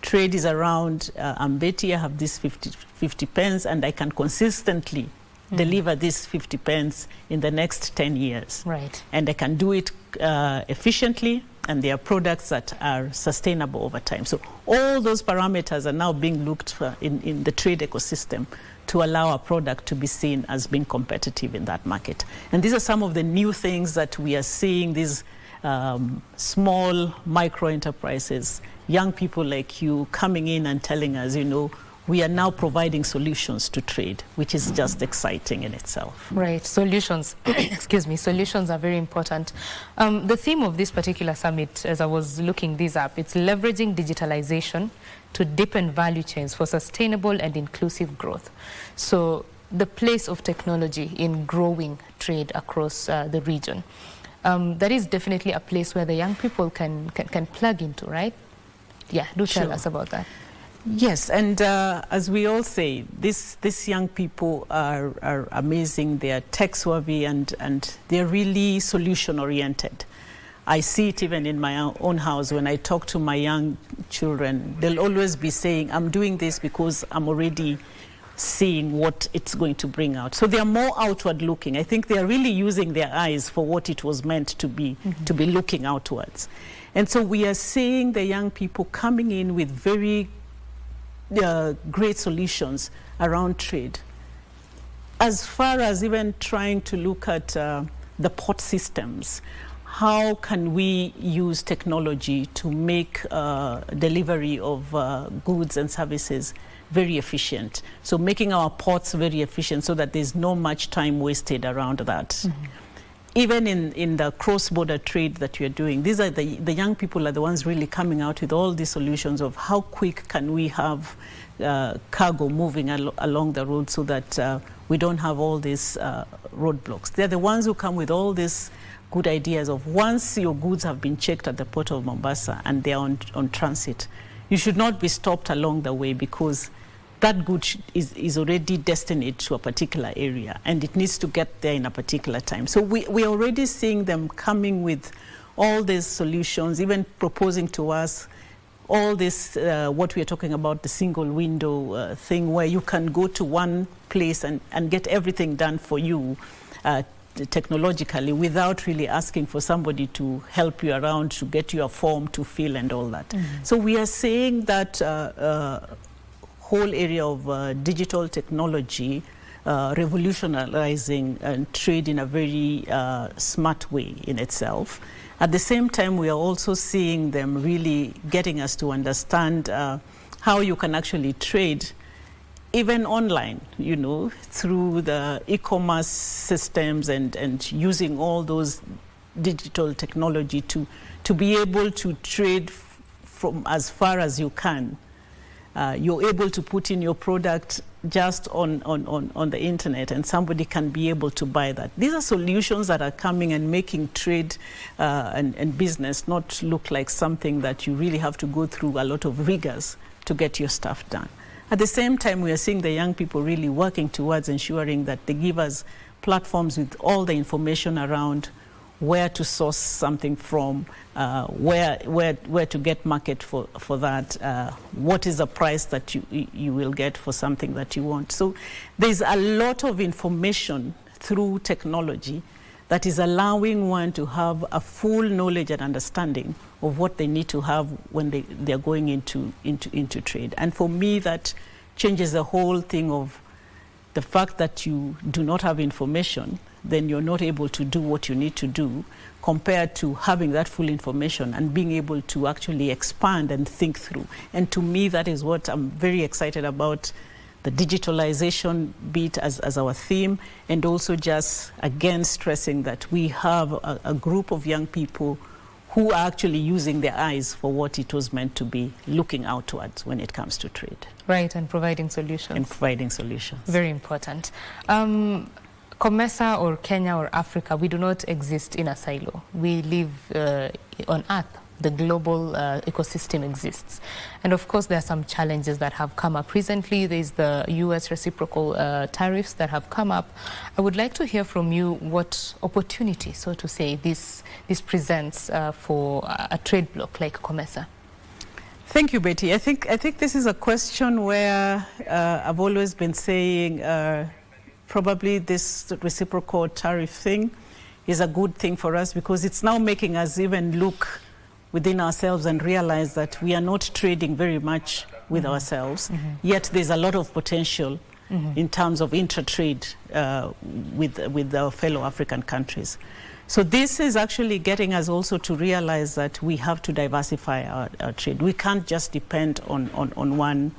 Trade is around, I'm Betty, I have this 50 pence, and I can consistently deliver this 50 pence in the next 10 years. Right. And I can do it efficiently, and there are products that are sustainable over time. So all those parameters are now being looked for in the trade ecosystem to allow a product to be seen as being competitive in that market. And these are some of the new things that we are seeing, these small micro enterprises, young people like you coming in and telling us, you know, we are now providing solutions to trade, which is just exciting in itself. Right, solutions, excuse me, solutions are very important. The theme of this particular summit, as I was looking this up, it's leveraging digitalization to deepen value chains for sustainable and inclusive growth. So the place of technology in growing trade across the region, that is definitely a place where the young people can plug into, right? Yeah, do tell us about that. Yes, and as we all say, these young people are amazing. They are tech-savvy and they're really solution-oriented. I see it even in my own house when I talk to my young children. They'll always be saying, I'm doing this because I'm already seeing what it's going to bring out. So they are more outward looking. I think they are really using their eyes for what it was meant to be looking outwards. And so we are seeing the young people coming in with very great solutions around trade. As far as even trying to look at the port systems, how can we use technology to make delivery of goods and services very efficient? So making our ports very efficient so that there's no much time wasted around that. Even in the cross-border trade that you're doing, these are the young people are the ones really coming out with all these solutions of how quick can we have cargo moving along the road so that we don't have all these roadblocks. They're the ones who come with all these good ideas of once your goods have been checked at the port of Mombasa and they're on transit, you should not be stopped along the way because that good is already destined to a particular area and it needs to get there in a particular time. So we're already seeing them coming with all these solutions, even proposing to us all this, what we're talking about, the single window thing where you can go to one place and get everything done for you technologically without really asking for somebody to help you around, to get you a form to fill and all that. So we are saying that whole area of digital technology revolutionizing trade in a very smart way in itself. At the same time, we are also seeing them really getting us to understand how you can actually trade even online, you know, through the e-commerce systems and using all those digital technology to be able to trade from as far as you can. You're able to put in your product just on the internet and somebody can be able to buy that. These are solutions that are coming and making trade and business not look like something that you really have to go through a lot of rigors to get your stuff done. At the same time, we are seeing the young people really working towards ensuring that they give us platforms with all the information around where to source something from, where to get market for that, what is the price that you will get for something that you want. So there's a lot of information through technology that is allowing one to have a full knowledge and understanding of what they need to have when they're going into trade. And for me, that changes the whole thing of the fact that you do not have information, then you're not able to do what you need to do, compared to having that full information and being able to actually expand and think through. And to me, that is what I'm very excited about, the digitalization bit as our theme, and also just again stressing that we have a group of young people who are actually using their eyes for what it was meant to be, looking outwards when it comes to trade. Right, and providing solutions. And providing solutions. Very important. Comesa or Kenya or Africa, we do not exist in a silo. We live on Earth. The global ecosystem exists. And of course, there are some challenges that have come up recently. There's the US reciprocal tariffs that have come up. I would like to hear from you what opportunity, so to say, this presents for a trade bloc like Comesa. Thank you, Betty. I think this is a question where I've always been saying probably this reciprocal tariff thing is a good thing for us, because it's now making us even look within ourselves and realize that we are not trading very much with ourselves, yet there's a lot of potential in terms of intra-trade with our fellow African countries. So this is actually getting us also to realize that we have to diversify our trade. We can't just depend on one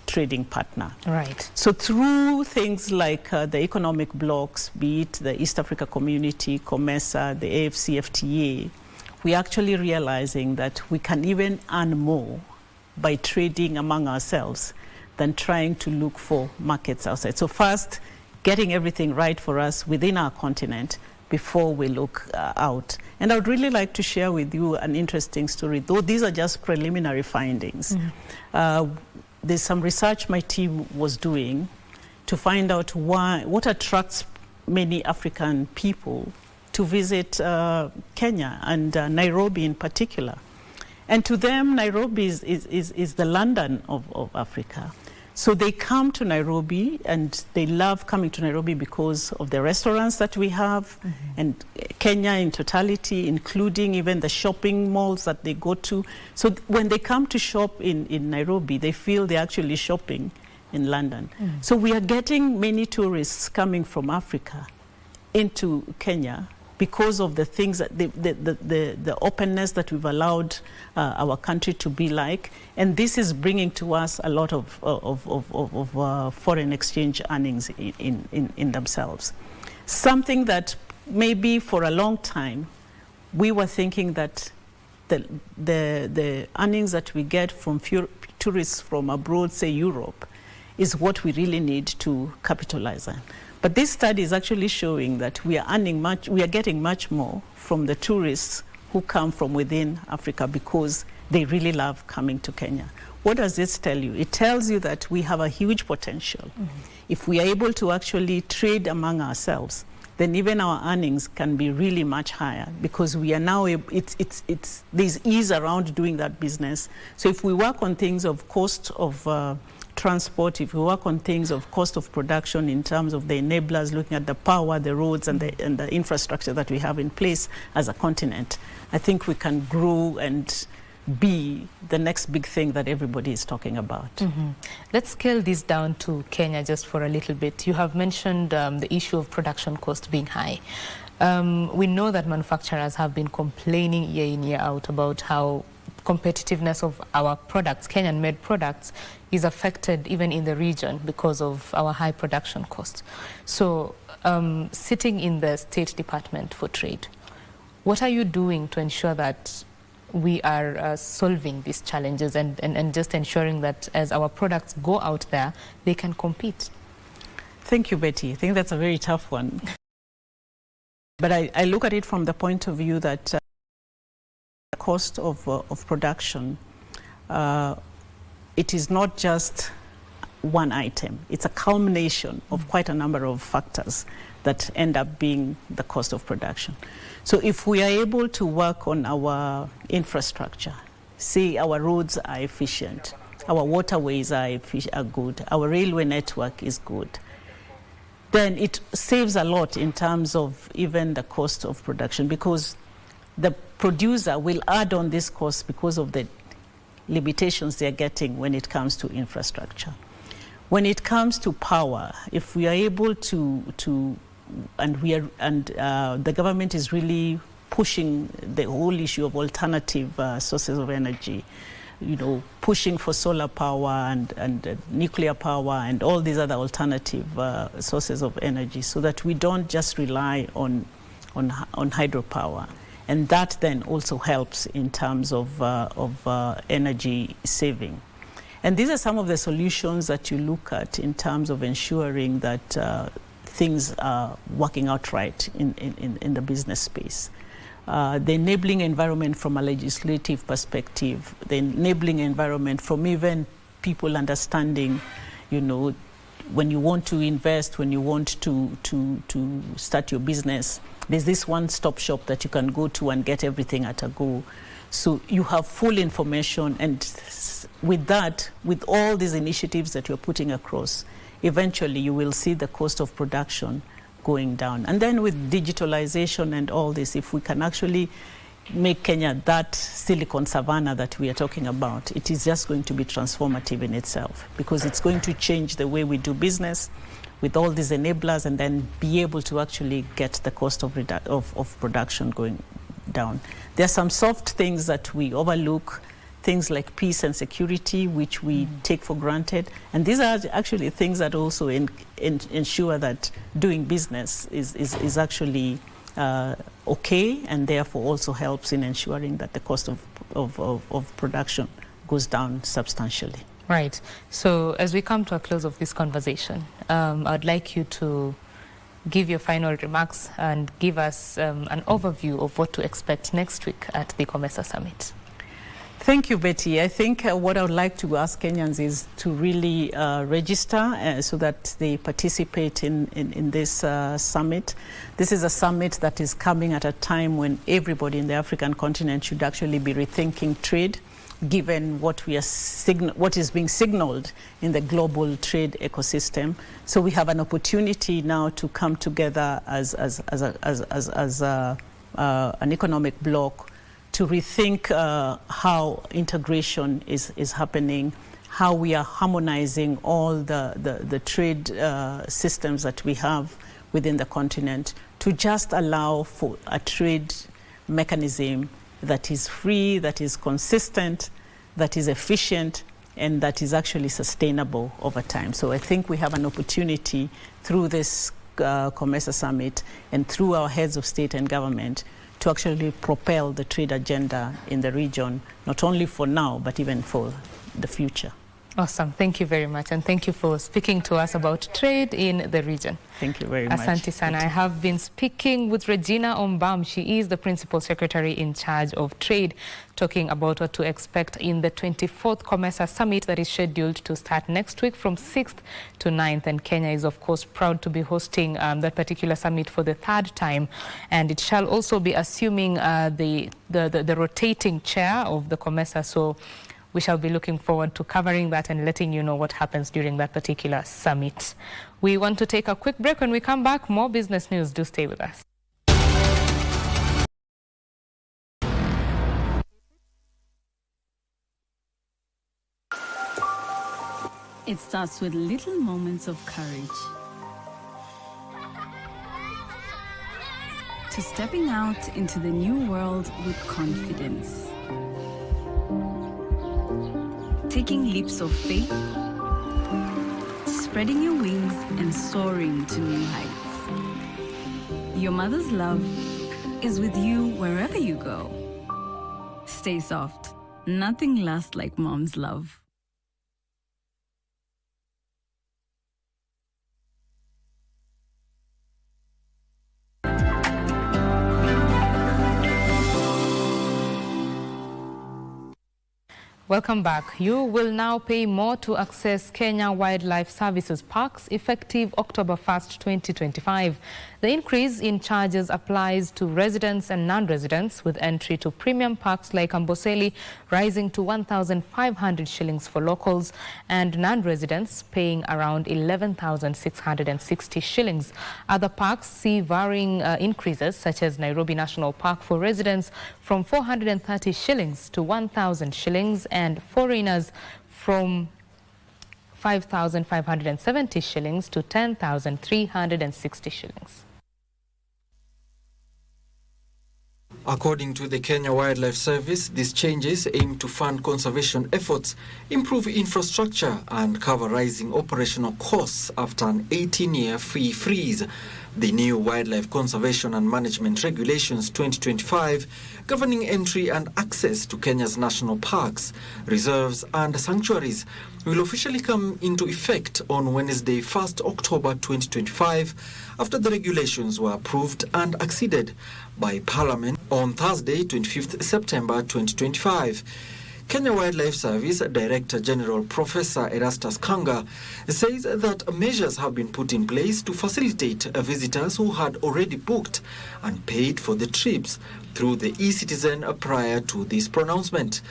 trading partner. Right. So through things like the economic blocs, be it the East Africa Community, Comesa, the AFCFTA, we're actually realizing that we can even earn more by trading among ourselves than trying to look for markets outside. So first, getting everything right for us within our continent before we look out. And I would really like to share with you an interesting story, though these are just preliminary findings. There's some research my team was doing to find out what attracts many African people to visit Kenya and Nairobi in particular. And to them, Nairobi is the London of Africa. So they come to Nairobi, and they love coming to Nairobi because of the restaurants that we have, and Kenya in totality, including even the shopping malls that they go to. So when they come to shop in Nairobi, they feel they're actually shopping in London. So we are getting many tourists coming from Africa into Kenya because of the things that the openness that we've allowed our country to be like, and this is bringing to us a lot of foreign exchange earnings in themselves. Something that maybe for a long time we were thinking that the earnings that we get from tourists from abroad, say Europe, is what we really need to capitalize on. But this study is actually showing that we are getting much more from the tourists who come from within Africa because they really love coming to Kenya. What does this tell you? It tells you that we have a huge potential. If we are able to actually trade among ourselves, then even our earnings can be really much higher, because we are now, there's ease around doing that business. So if we work on things of cost of transport, if we work on things of cost of production in terms of the enablers, looking at the power, the roads, and the infrastructure that we have in place as a continent, I think we can grow and be the next big thing that everybody is talking about. Let's scale this down to Kenya just for a little bit. You have mentioned the issue of production cost being high. We know that manufacturers have been complaining year in, year out about how competitiveness of our products, Kenyan-made products, is affected even in the region because of our high production costs. So sitting in the State Department for Trade, what are you doing to ensure that we are solving these challenges and just ensuring that as our products go out there, they can compete? Thank you, Betty. I think that's a very tough one. But I look at it from the point of view that the cost of production, it is not just one item. It's a culmination of quite a number of factors that end up being the cost of production. So if we are able to work on our infrastructure, see our roads are efficient, our waterways are good, our railway network is good, then it saves a lot in terms of even the cost of production, because the producer will add on this cost because of the limitations they're getting when it comes to infrastructure. When it comes to power, if we are able to the government is really pushing the whole issue of alternative sources of energy, you know, pushing for solar power and nuclear power and all these other alternative sources of energy, so that we don't just rely on hydropower. And that then also helps in terms of energy saving. And these are some of the solutions that you look at in terms of ensuring that things are working out right in the business space. The enabling environment from a legislative perspective, the enabling environment from even people understanding, you know, when you want to invest, when you want to start your business, there's this one-stop shop that you can go to and get everything at a go. So you have full information, and with that, with all these initiatives that you're putting across, eventually you will see the cost of production going down. And then with digitalization and all this, if we can actually make Kenya that silicon savannah that we are talking about, it is just going to be transformative in itself, because it's going to change the way we do business with all these enablers, and then be able to actually get the cost of production going down. There are some soft things that we overlook, things like peace and security, which we take for granted. And these are actually things that also ensure that doing business is actually okay, and therefore also helps in ensuring that the cost of production goes down substantially. Right. So as we come to a close of this conversation, I'd like you to give your final remarks and give us an overview of what to expect next week at the Comesa Summit. Thank you, Betty. I think what I would like to ask Kenyans is to really register so that they participate in this summit. This is a summit that is coming at a time when everybody in the African continent should actually be rethinking trade, given what what is being signaled in the global trade ecosystem. So we have an opportunity now to come together as an economic bloc to rethink how integration is happening, how we are harmonizing all the trade systems that we have within the continent, to just allow for a trade mechanism that is free, that is consistent, that is efficient, and that is actually sustainable over time. So I think we have an opportunity through this Comesa Summit and through our heads of state and government to actually propel the trade agenda in the region, not only for now, but even for the future. Awesome. Thank you very much. And thank you for speaking to us about trade in the region. Thank you very much. Asante sana. I have been speaking with Regina Ombam. She is the Principal Secretary in charge of trade, talking about what to expect in the 24th Comesa Summit that is scheduled to start next week from 6th to 9th. And Kenya is, of course, proud to be hosting that particular summit for the third time. And it shall also be assuming the rotating chair of the Comesa. So we shall be looking forward to covering that and letting you know what happens during that particular summit. We want to take a quick break. When we come back, more business news. Do stay with us. It starts with little moments of courage. To stepping out into the new world with confidence. Taking leaps of faith, spreading your wings and soaring to new heights. Your mother's love is with you wherever you go. Stay soft. Nothing lasts like mom's love. Welcome back. You will now pay more to access Kenya Wildlife Services parks effective October 1st, 2025. The increase in charges applies to residents and non-residents, with entry to premium parks like Amboseli rising to 1,500 shillings for locals and non-residents paying around 11,660 shillings. Other parks see varying increases, such as Nairobi National Park for residents from 430 shillings to 1,000 shillings and foreigners from 5,570 shillings to 10,360 shillings. According to the Kenya Wildlife Service, these changes aim to fund conservation efforts, improve infrastructure and cover rising operational costs after an 18-year fee freeze. The new Wildlife Conservation and Management Regulations 2025, governing entry and access to Kenya's national parks, reserves and sanctuaries, will officially come into effect on Wednesday, 1st October 2025, after the regulations were approved and acceded by Parliament on Thursday, 25th September 2025. Kenya Wildlife Service Director General Professor Erastus Kanga says that measures have been put in place to facilitate visitors who had already booked and paid for the trips through the e-citizen prior to this pronouncement.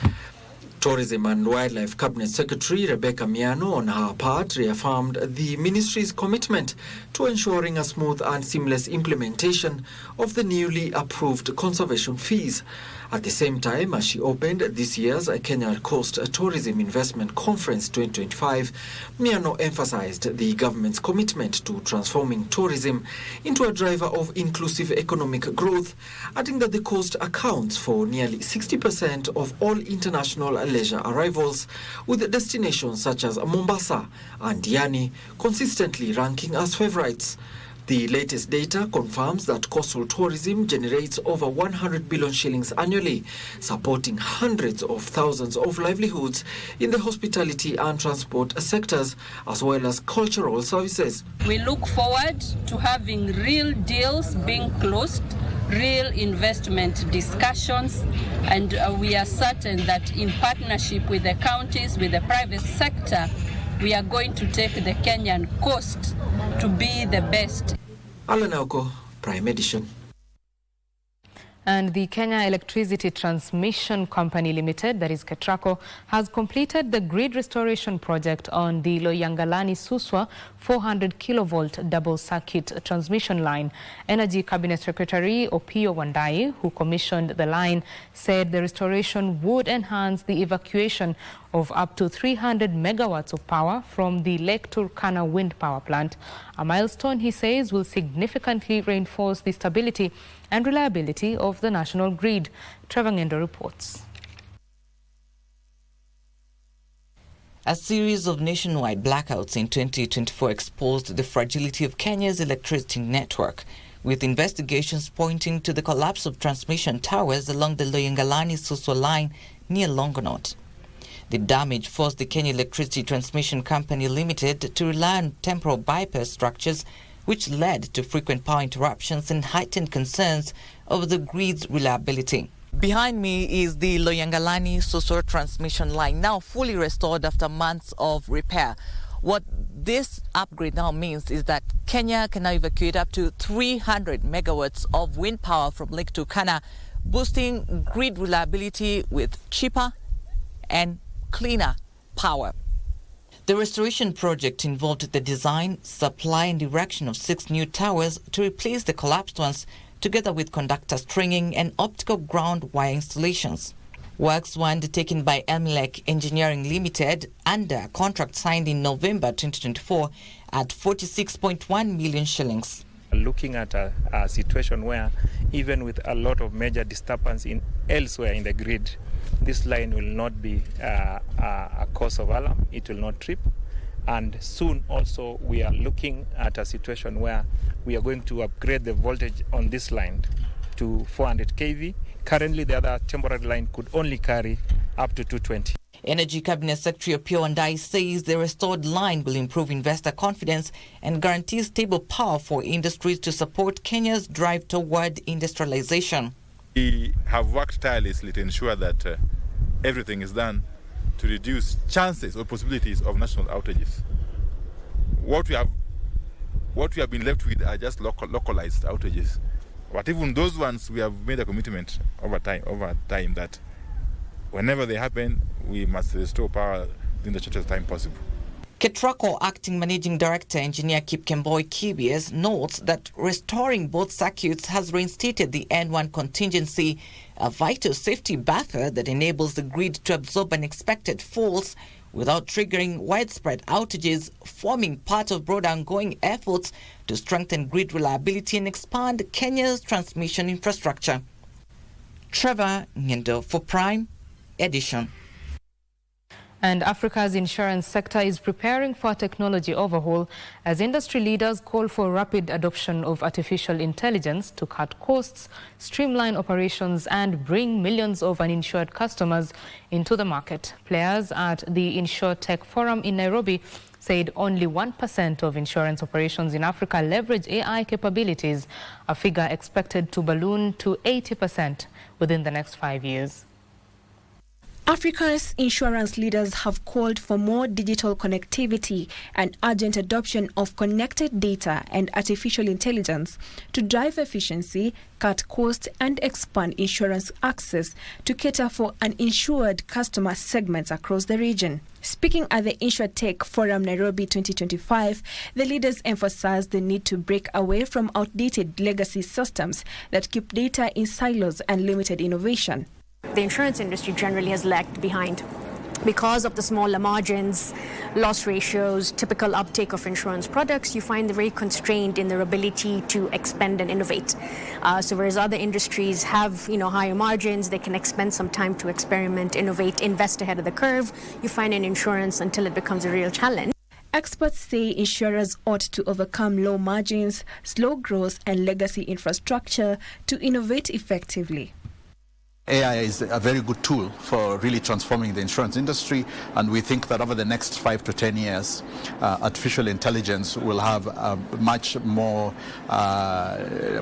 Tourism and Wildlife Cabinet Secretary Rebecca Miano, on her part, reaffirmed the ministry's commitment to ensuring a smooth and seamless implementation of the newly approved conservation fees. At the same time, as she opened this year's Kenya Coast Tourism Investment Conference 2025, Miano emphasized the government's commitment to transforming tourism into a driver of inclusive economic growth, adding that the coast accounts for nearly 60% of all international leisure arrivals, with destinations such as Mombasa and Diani consistently ranking as favorites. The latest data confirms that coastal tourism generates over 100 billion shillings annually, supporting hundreds of thousands of livelihoods in the hospitality and transport sectors, as well as cultural services. We look forward to having real deals being closed, real investment discussions, and we are certain that in partnership with the counties, with the private sector, we are going to take the Kenyan coast to be the best. Alan Auko, Prime Edition. And the Kenya Electricity Transmission Company Limited, that is KETRACO, has completed the grid restoration project on the Loyangalani-Suswa 400 kilovolt double circuit transmission line. Energy Cabinet Secretary Opiyo Wandayi, who commissioned the line, said the restoration would enhance the evacuation of up to 300 megawatts of power from the Lake Turkana wind power plant. A milestone, he says, will significantly reinforce the stability and reliability of the national grid. Trevor Ngendo reports. A series of nationwide blackouts in 2024 exposed the fragility of Kenya's electricity network, with investigations pointing to the collapse of transmission towers along the Loyangalani-Suswa line near Longonot. The damage forced the Kenya Electricity Transmission Company Limited to rely on temporal bypass structures, which led to frequent power interruptions and heightened concerns over the grid's reliability. Behind me is the Loyangalani-Suswa transmission line, now fully restored after months of repair. What this upgrade now means is that Kenya can now evacuate up to 300 megawatts of wind power from Lake Turkana, boosting grid reliability with cheaper and cleaner power. The restoration project involved the design, supply and erection of 6 new towers to replace the collapsed ones, together with conductor stringing and optical ground wire installations. Works were undertaken by Emlec Engineering Limited under a contract signed in November 2024 at 46.1 million shillings. Looking at a situation where even with a lot of major disturbance elsewhere in the grid, this line will not be a cause of alarm, it will not trip. And soon also we are looking at a situation where we are going to upgrade the voltage on this line to 400 kV. Currently the other temporary line could only carry up to 220. Energy Cabinet Secretary Opiyo Wandayi says the restored line will improve investor confidence and guarantee stable power for industries to support Kenya's drive toward industrialization. We have worked tirelessly to ensure that everything is done to reduce chances or possibilities of national outages. What we have been left with are just localized outages. But even those ones, we have made a commitment over time that whenever they happen, we must restore power in the shortest time possible. KETRACO Acting Managing Director Engineer Mboya KBS notes that restoring both circuits has reinstated the N1 contingency, a vital safety buffer that enables the grid to absorb unexpected faults without triggering widespread outages, forming part of broader ongoing efforts to strengthen grid reliability and expand Kenya's transmission infrastructure. Trevor Ngendo for Prime Edition. And Africa's insurance sector is preparing for a technology overhaul as industry leaders call for rapid adoption of artificial intelligence to cut costs, streamline operations and bring millions of uninsured customers into the market. Players at the InsurTech Forum in Nairobi said only 1% of insurance operations in Africa leverage AI capabilities, a figure expected to balloon to 80% within the next 5 years. Africa's insurance leaders have called for more digital connectivity and urgent adoption of connected data and artificial intelligence to drive efficiency, cut costs, and expand insurance access to cater for uninsured customer segments across the region. Speaking at the InsurTech Forum Nairobi 2025, the leaders emphasized the need to break away from outdated legacy systems that keep data in silos and limited innovation. The insurance industry generally has lagged behind because of the smaller margins, loss ratios, typical uptake of insurance products. You find they're very constrained in their ability to expand and innovate. So whereas other industries have, higher margins, they can expend some time to experiment, innovate, invest ahead of the curve. You find in insurance until it becomes a real challenge. Experts say insurers ought to overcome low margins, slow growth, and legacy infrastructure to innovate effectively. AI is a very good tool for really transforming the insurance industry, and we think that over the next 5 to 10 years, artificial intelligence will have a much more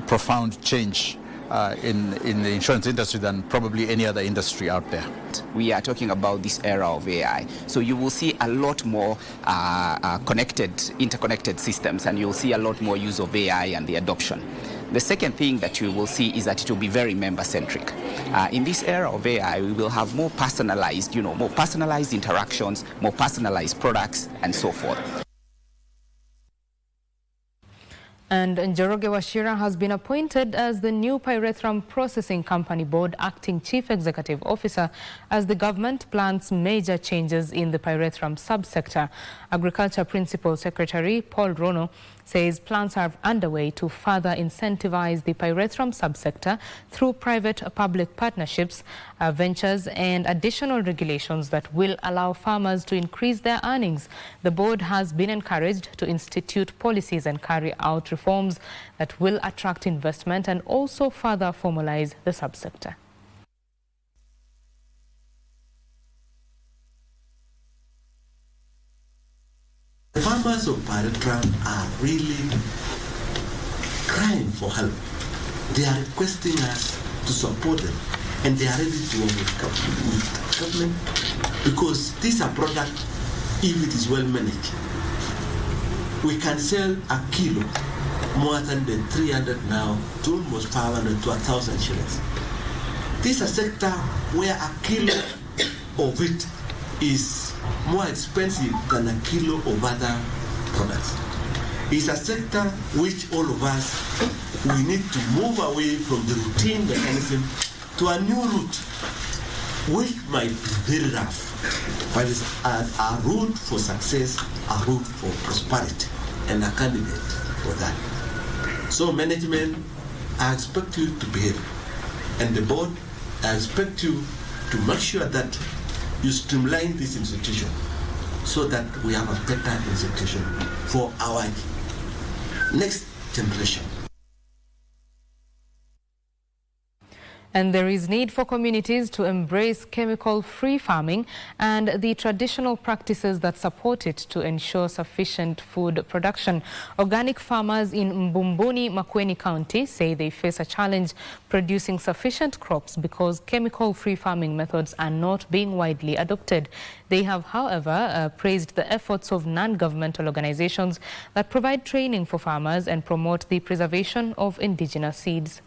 profound change in the insurance industry than probably any other industry out there. We are talking about this era of AI, so you will see a lot more interconnected systems, and you'll see a lot more use of AI and the adoption. The second thing that you will see is that it will be very member-centric. In this era of AI, we will have more personalized, more personalized interactions, more personalized products, and so forth. And Njoroge Wachira has been appointed as the new Pyrethrum Processing Company Board Acting Chief Executive Officer as the government plans major changes in the Pyrethrum subsector. Agriculture Principal Secretary Paul Rono says plans are underway to further incentivize the Pyrethrum subsector through private-public partnerships, ventures and additional regulations that will allow farmers to increase their earnings. The board has been encouraged to institute policies and carry out reforms that will attract investment and also further formalize the subsector. The farmers of Pyrethrum are really crying for help. They are requesting us to support them, and they are ready to work with government because this is a product, if it is well managed, we can sell a kilo more than the 300 now to almost 500 to 1,000 shillings. This is a sector where a kilo of it is more expensive than a kilo of other products. It's a sector which all of us, we need to move away from the routine mechanism to a new route, which might be very rough, but it's a route for success, a route for prosperity, and a candidate for that. So management, I expect you to behave, and the board, I expect you to make sure that you streamline this institution so that we have a better institution for our next generation. And there is need for communities to embrace chemical-free farming and the traditional practices that support it to ensure sufficient food production. Organic farmers in Mbumbuni, Makueni County say they face a challenge producing sufficient crops because chemical-free farming methods are not being widely adopted. They have, however, praised the efforts of non-governmental organizations that provide training for farmers and promote the preservation of indigenous seeds.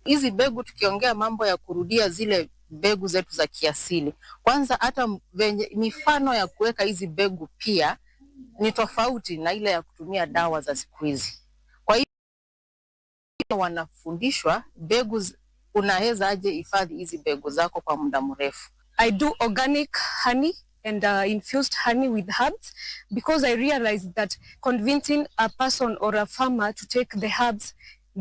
Hizi mbegu tukiongea mambo ya kurudia zile mbegu zetu za kiasili. Kwanza hata mifano ya kuweka hizi mbegu pia ni tofauti na ile ya kutumia dawa za siku hizi. Kwa hiyo wanafundishwa mbegu unaweza aje hifadhi hizi mbegu zako kwa muda mrefu. I do organic honey and infused honey with herbs because I realized that convincing a person or a farmer to take the herbs,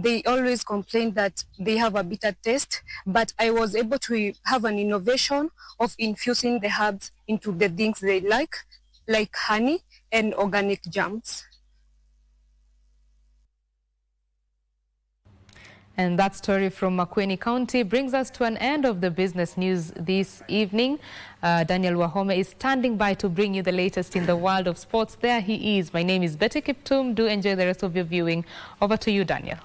they always complain that they have a bitter taste, but I was able to have an innovation of infusing the herbs into the things they like honey and organic jams. And that story from Makueni County brings us to an end of the business news this evening. Daniel Wahome is standing by to bring you the latest in the world of sports. There he is. My name is Betty Kiptum. Do enjoy the rest of your viewing. Over to you, Daniel.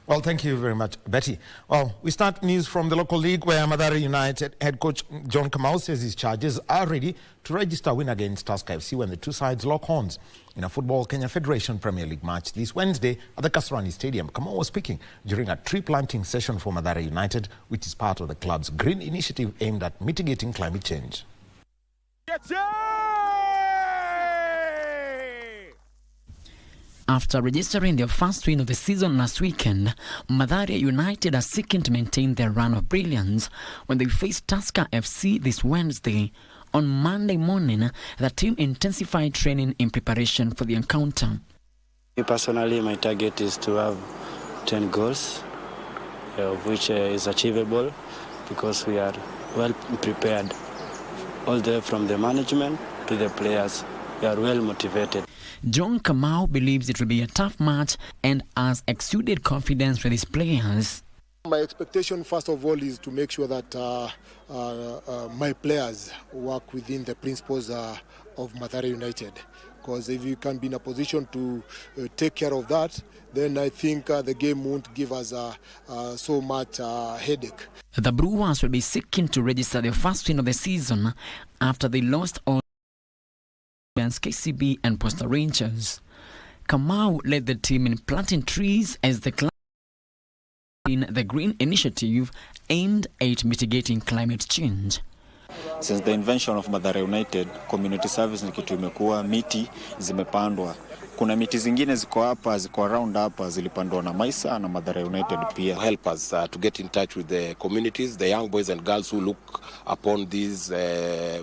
Well, thank you very much, Betty. Well, we start news from the local league where Mathare United head coach John Kamau says his charges are ready to register a win against Tusker FC when the two sides lock horns in a Football Kenya Federation Premier League match this Wednesday at the Kasarani Stadium. Kamau was speaking during a tree planting session for Mathare United, which is part of the club's green initiative aimed at mitigating climate change. After registering their first win of the season last weekend, Mathare United are seeking to maintain their run of brilliance when they face Tusker FC this Wednesday. On Monday morning, the team intensified training in preparation for the encounter. Me personally, my target is to have 10 goals, of which is achievable because we are well prepared. All the way from the management to the players, we are well motivated. John Kamau believes it will be a tough match and has exuded confidence with his players. My expectation, first of all, is to make sure that my players work within the principles of Mathare United. Because if you can be in a position to take care of that, then I think the game won't give us so much headache. The Brewers will be seeking to register their first win of the season after they lost all against KCB and Posta Rangers. Kamau led the team in planting trees as the club in the Green Initiative aimed at mitigating climate change. Since the invention of Mathare United, community service ni kitu imekuwa, miti zimepandwa. Kuna miti zingine ziko hapa, ziko around hapa, zilipandwa na Maisa na Mathare United pia. Help us to get in touch with the communities, the young boys and girls who look upon these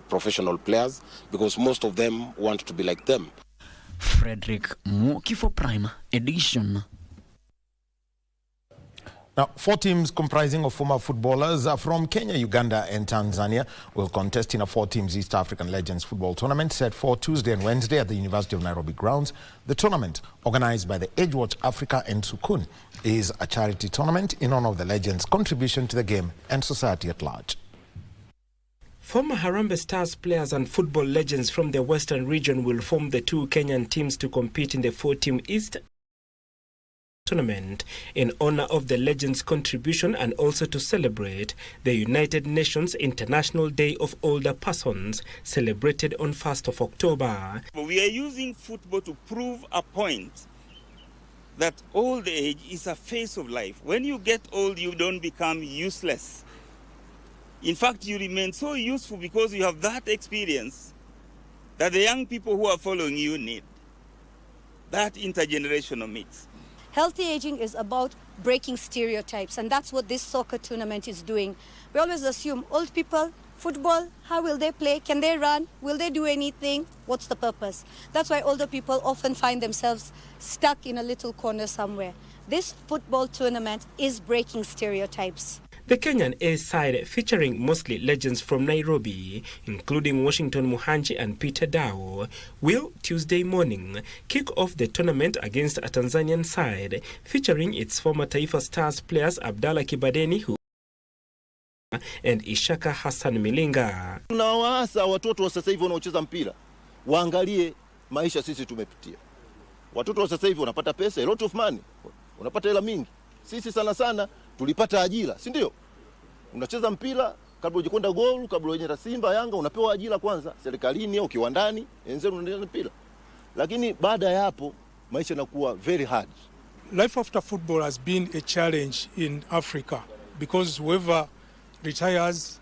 professional players, because most of them want to be like them. Frederick Mwoki for Prime Edition. Now, 4 teams comprising of former footballers from Kenya, Uganda and Tanzania will contest in a 4-teams East African Legends Football Tournament set for Tuesday and Wednesday at the University of Nairobi grounds. The tournament, organized by the Age Watch Africa and Sukun, is a charity tournament in honor of the Legends' contribution to the game and society at large. Former Harambee Stars players and football legends from the Western region will form the 2 Kenyan teams to compete in the 4-team East Tournament in honor of the Legends' contribution and also to celebrate the United Nations International Day of Older Persons celebrated on 1st of October. We are using football to prove a point that old age is a phase of life. When you get old, you don't become useless. In fact, you remain so useful because you have that experience that the young people who are following you need. That intergenerational mix. Healthy aging is about breaking stereotypes, and that's what this soccer tournament is doing. We always assume old people Football, how will they play? Can they run? Will they do anything? What's the purpose? That's why older people often find themselves stuck in a little corner somewhere. This football tournament is breaking stereotypes. The Kenyan A side, featuring mostly legends from Nairobi, including Washington Muhanji and Peter Dao, will Tuesday morning kick off the tournament against a Tanzanian side, featuring its former Taifa Stars players Abdallah Kibadeni and Ishaka Hassan Milinga. Tunawaasa watoto wa sasa hivi wanaocheza mpira waangalie maisha sisi tumepitia. Watoto wa sasa hivi wanapata pesa, a lot of money, wanapata hela mingi. Sisi sana sana tulipata ajira, si ndio? Unacheza mpira kabla hujakwenda goal, kabla hujaenda Simba Yanga, unapewa ajira kwanza serikalini au kiwandani, enzenu unaendelea mpira. Lakini baada ya hapo maisha yanakuwa very hard. Life after football has been a challenge in Africa because whoever retires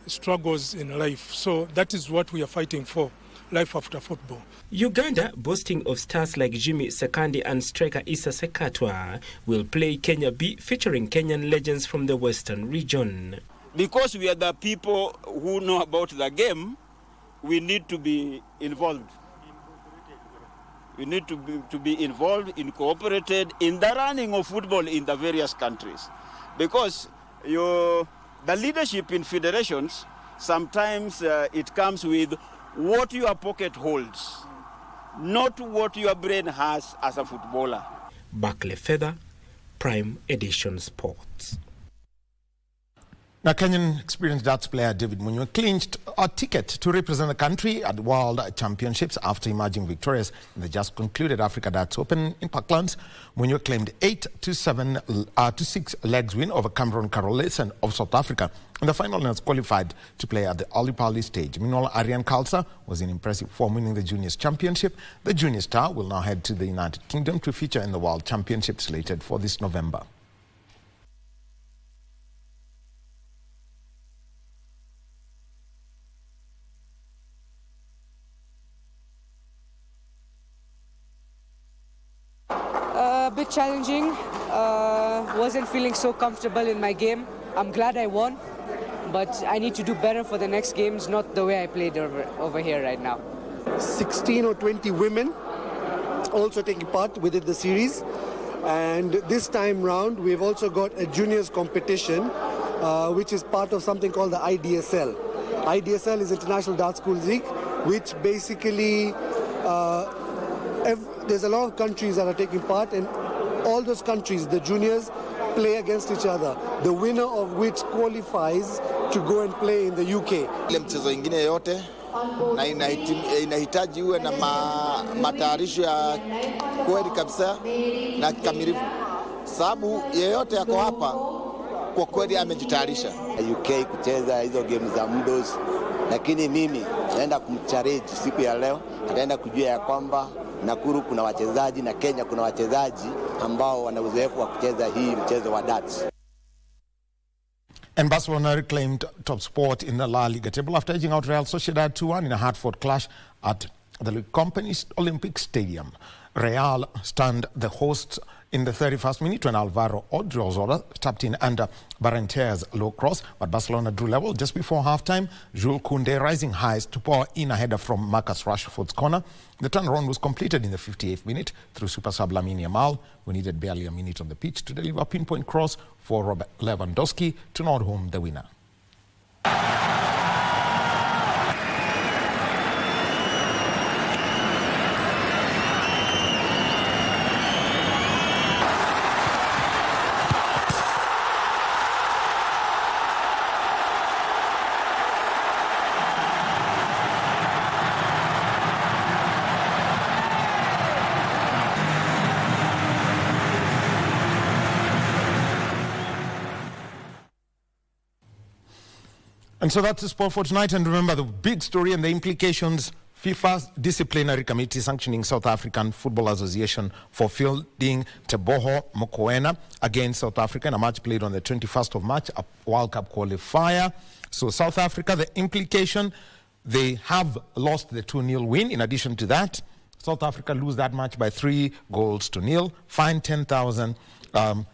struggles in life. So that is what we are fighting for, life after football. Uganda, boasting of stars like Jimmy Sekandi and striker Issa Sekatwa, will play Kenya B, featuring Kenyan legends from the Western region. Because we are the people who know about the game, we need to be involved. We need to be involved, incorporated in the running of football in the various countries. Because the leadership in federations, sometimes it comes with what your pocket holds, not what your brain has as a footballer. Barclay Feather, Prime Edition Sports. Now, Kenyan experienced darts player David Muchuma clinched a ticket to represent the country at the World Championships after emerging victorious in the just concluded Africa Darts Open in Parklands. Muchuma claimed 8-6 legs win over Cameron Carolesen of South Africa. In the final, he was qualified to play at the Olympic stage. Meanwhile, Arian Khalsa was in impressive form, winning the Juniors Championship. The junior star will now head to the United Kingdom to feature in the World Championship slated for this November. A bit challenging, wasn't feeling so comfortable in my game. I'm glad I won, but I need to do better for the next games, not the way I played over here right now. 16 or 20 women also taking part within the series, and this time round we've also got a juniors competition which is part of something called the IDSL. IDSL is International Dart School League, which basically there's a lot of countries that are taking part, and all those countries, the juniors, play against each other, the winner of which qualifies to go and play in the UK. Ile mchezo ingine yote na inahitaji uwe na matayarisho ya kweli kabisa na kikamilifu. Sababu yeyote yako hapa kwa kweli amejitayarisha. UK kucheza hizo game za mdos, lakini mimi naenda kumchallenge siku ya leo, ataenda kujua ya kwamba Nakuru kuna wachezaji na Kenya kuna wachezaji ambao wana uzoefu wa kucheza hii mchezo wa darts. And Barcelona reclaimed top spot in the La Liga table after edging out Real Sociedad 2-1 in a hard-fought clash at the League Company's Olympic Stadium. Real stunned the hosts in the 31st minute when Alvaro Odriozola tapped in under Barrenteur's low cross, but Barcelona drew level just before halftime. Jules Koundé rising highs to pour in a header from Marcus Rashford's corner. The turnaround was completed in the 58th minute through super sub Lamine Yamal, who needed barely a minute on the pitch to deliver a pinpoint cross for Robert Lewandowski to nod home the winner. And so that's the sport for tonight. And remember the big story and the implications. FIFA's disciplinary committee sanctioning South African Football Association for fielding Teboho Mokoena against South Africa in a match played on the 21st of March, a World Cup qualifier. So South Africa, the implication, they have lost the 2-0 win. In addition to that, South Africa lose that match by 3-0, fine 10,000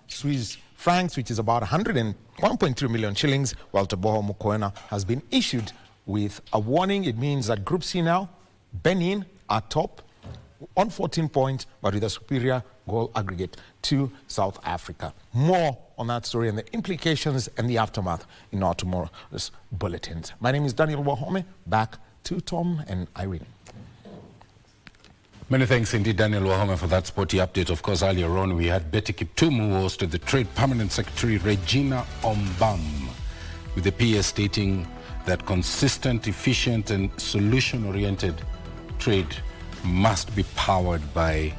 Swiss francs, which is about 101.3 million shillings, while Taboho Mokoena has been issued with a warning. It means that Group C now, Benin are top on 14 points, but with a superior goal aggregate to South Africa. More on that story and the implications and the aftermath in our tomorrow's bulletins. My name is Daniel Wahome. Back to Tom and Irene. Many thanks indeed, Daniel Wahome, for that sporty update. Of course, earlier on, we had Betty Kiptumu, who hosted the Trade Permanent Secretary Regina Ombam, with the PS stating that consistent, efficient, and solution-oriented trade must be powered by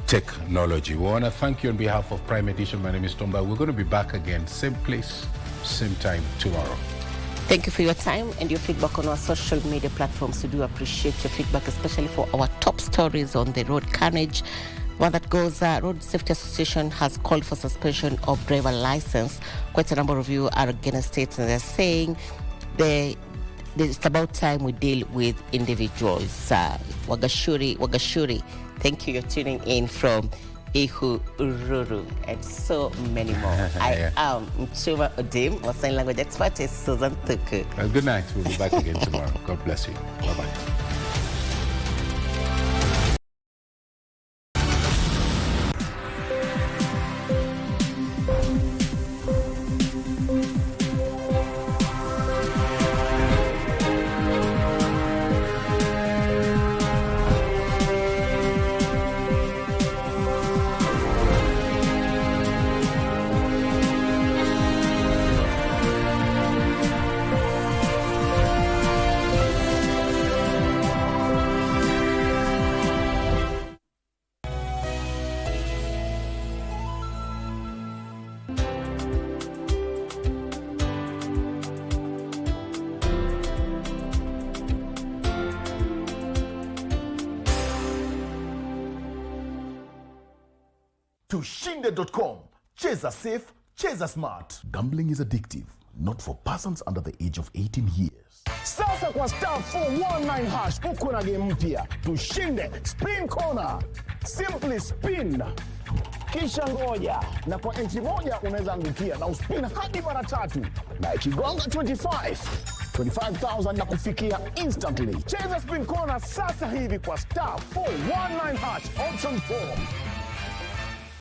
technology. We want to thank you on behalf of Prime Edition. My name is Tomba. We're going to be back again, same place, same time tomorrow. Thank you for your time and your feedback on our social media platforms. We do appreciate your feedback, especially for our top stories on the road carnage. One that goes, Road Safety Association has called for suspension of driver license. Quite a number of you are against it, and they're saying it's about time we deal with individuals. Wagashuri, thank you. You're tuning in from Ihu Ururu and so many more. I am Muchuma Odim, our sign language expert is Susan Tuku. Good night. We'll be back again tomorrow. God bless you. Bye-bye. Tushinde.com. Cheza safe, cheza smart. Gambling is addictive, not for persons under the age of 18 years. Sasa kwa star 419 hash uko na game mpya. Tushinde spin corner. Simply spin. Kisha ngoja, na kwa entry moja unaweza angukia na uspin hadi mara 3. Na ikigonga 25,000 na kufikia instantly. Cheza spin corner sasa hivi kwa star 419 hash option 4.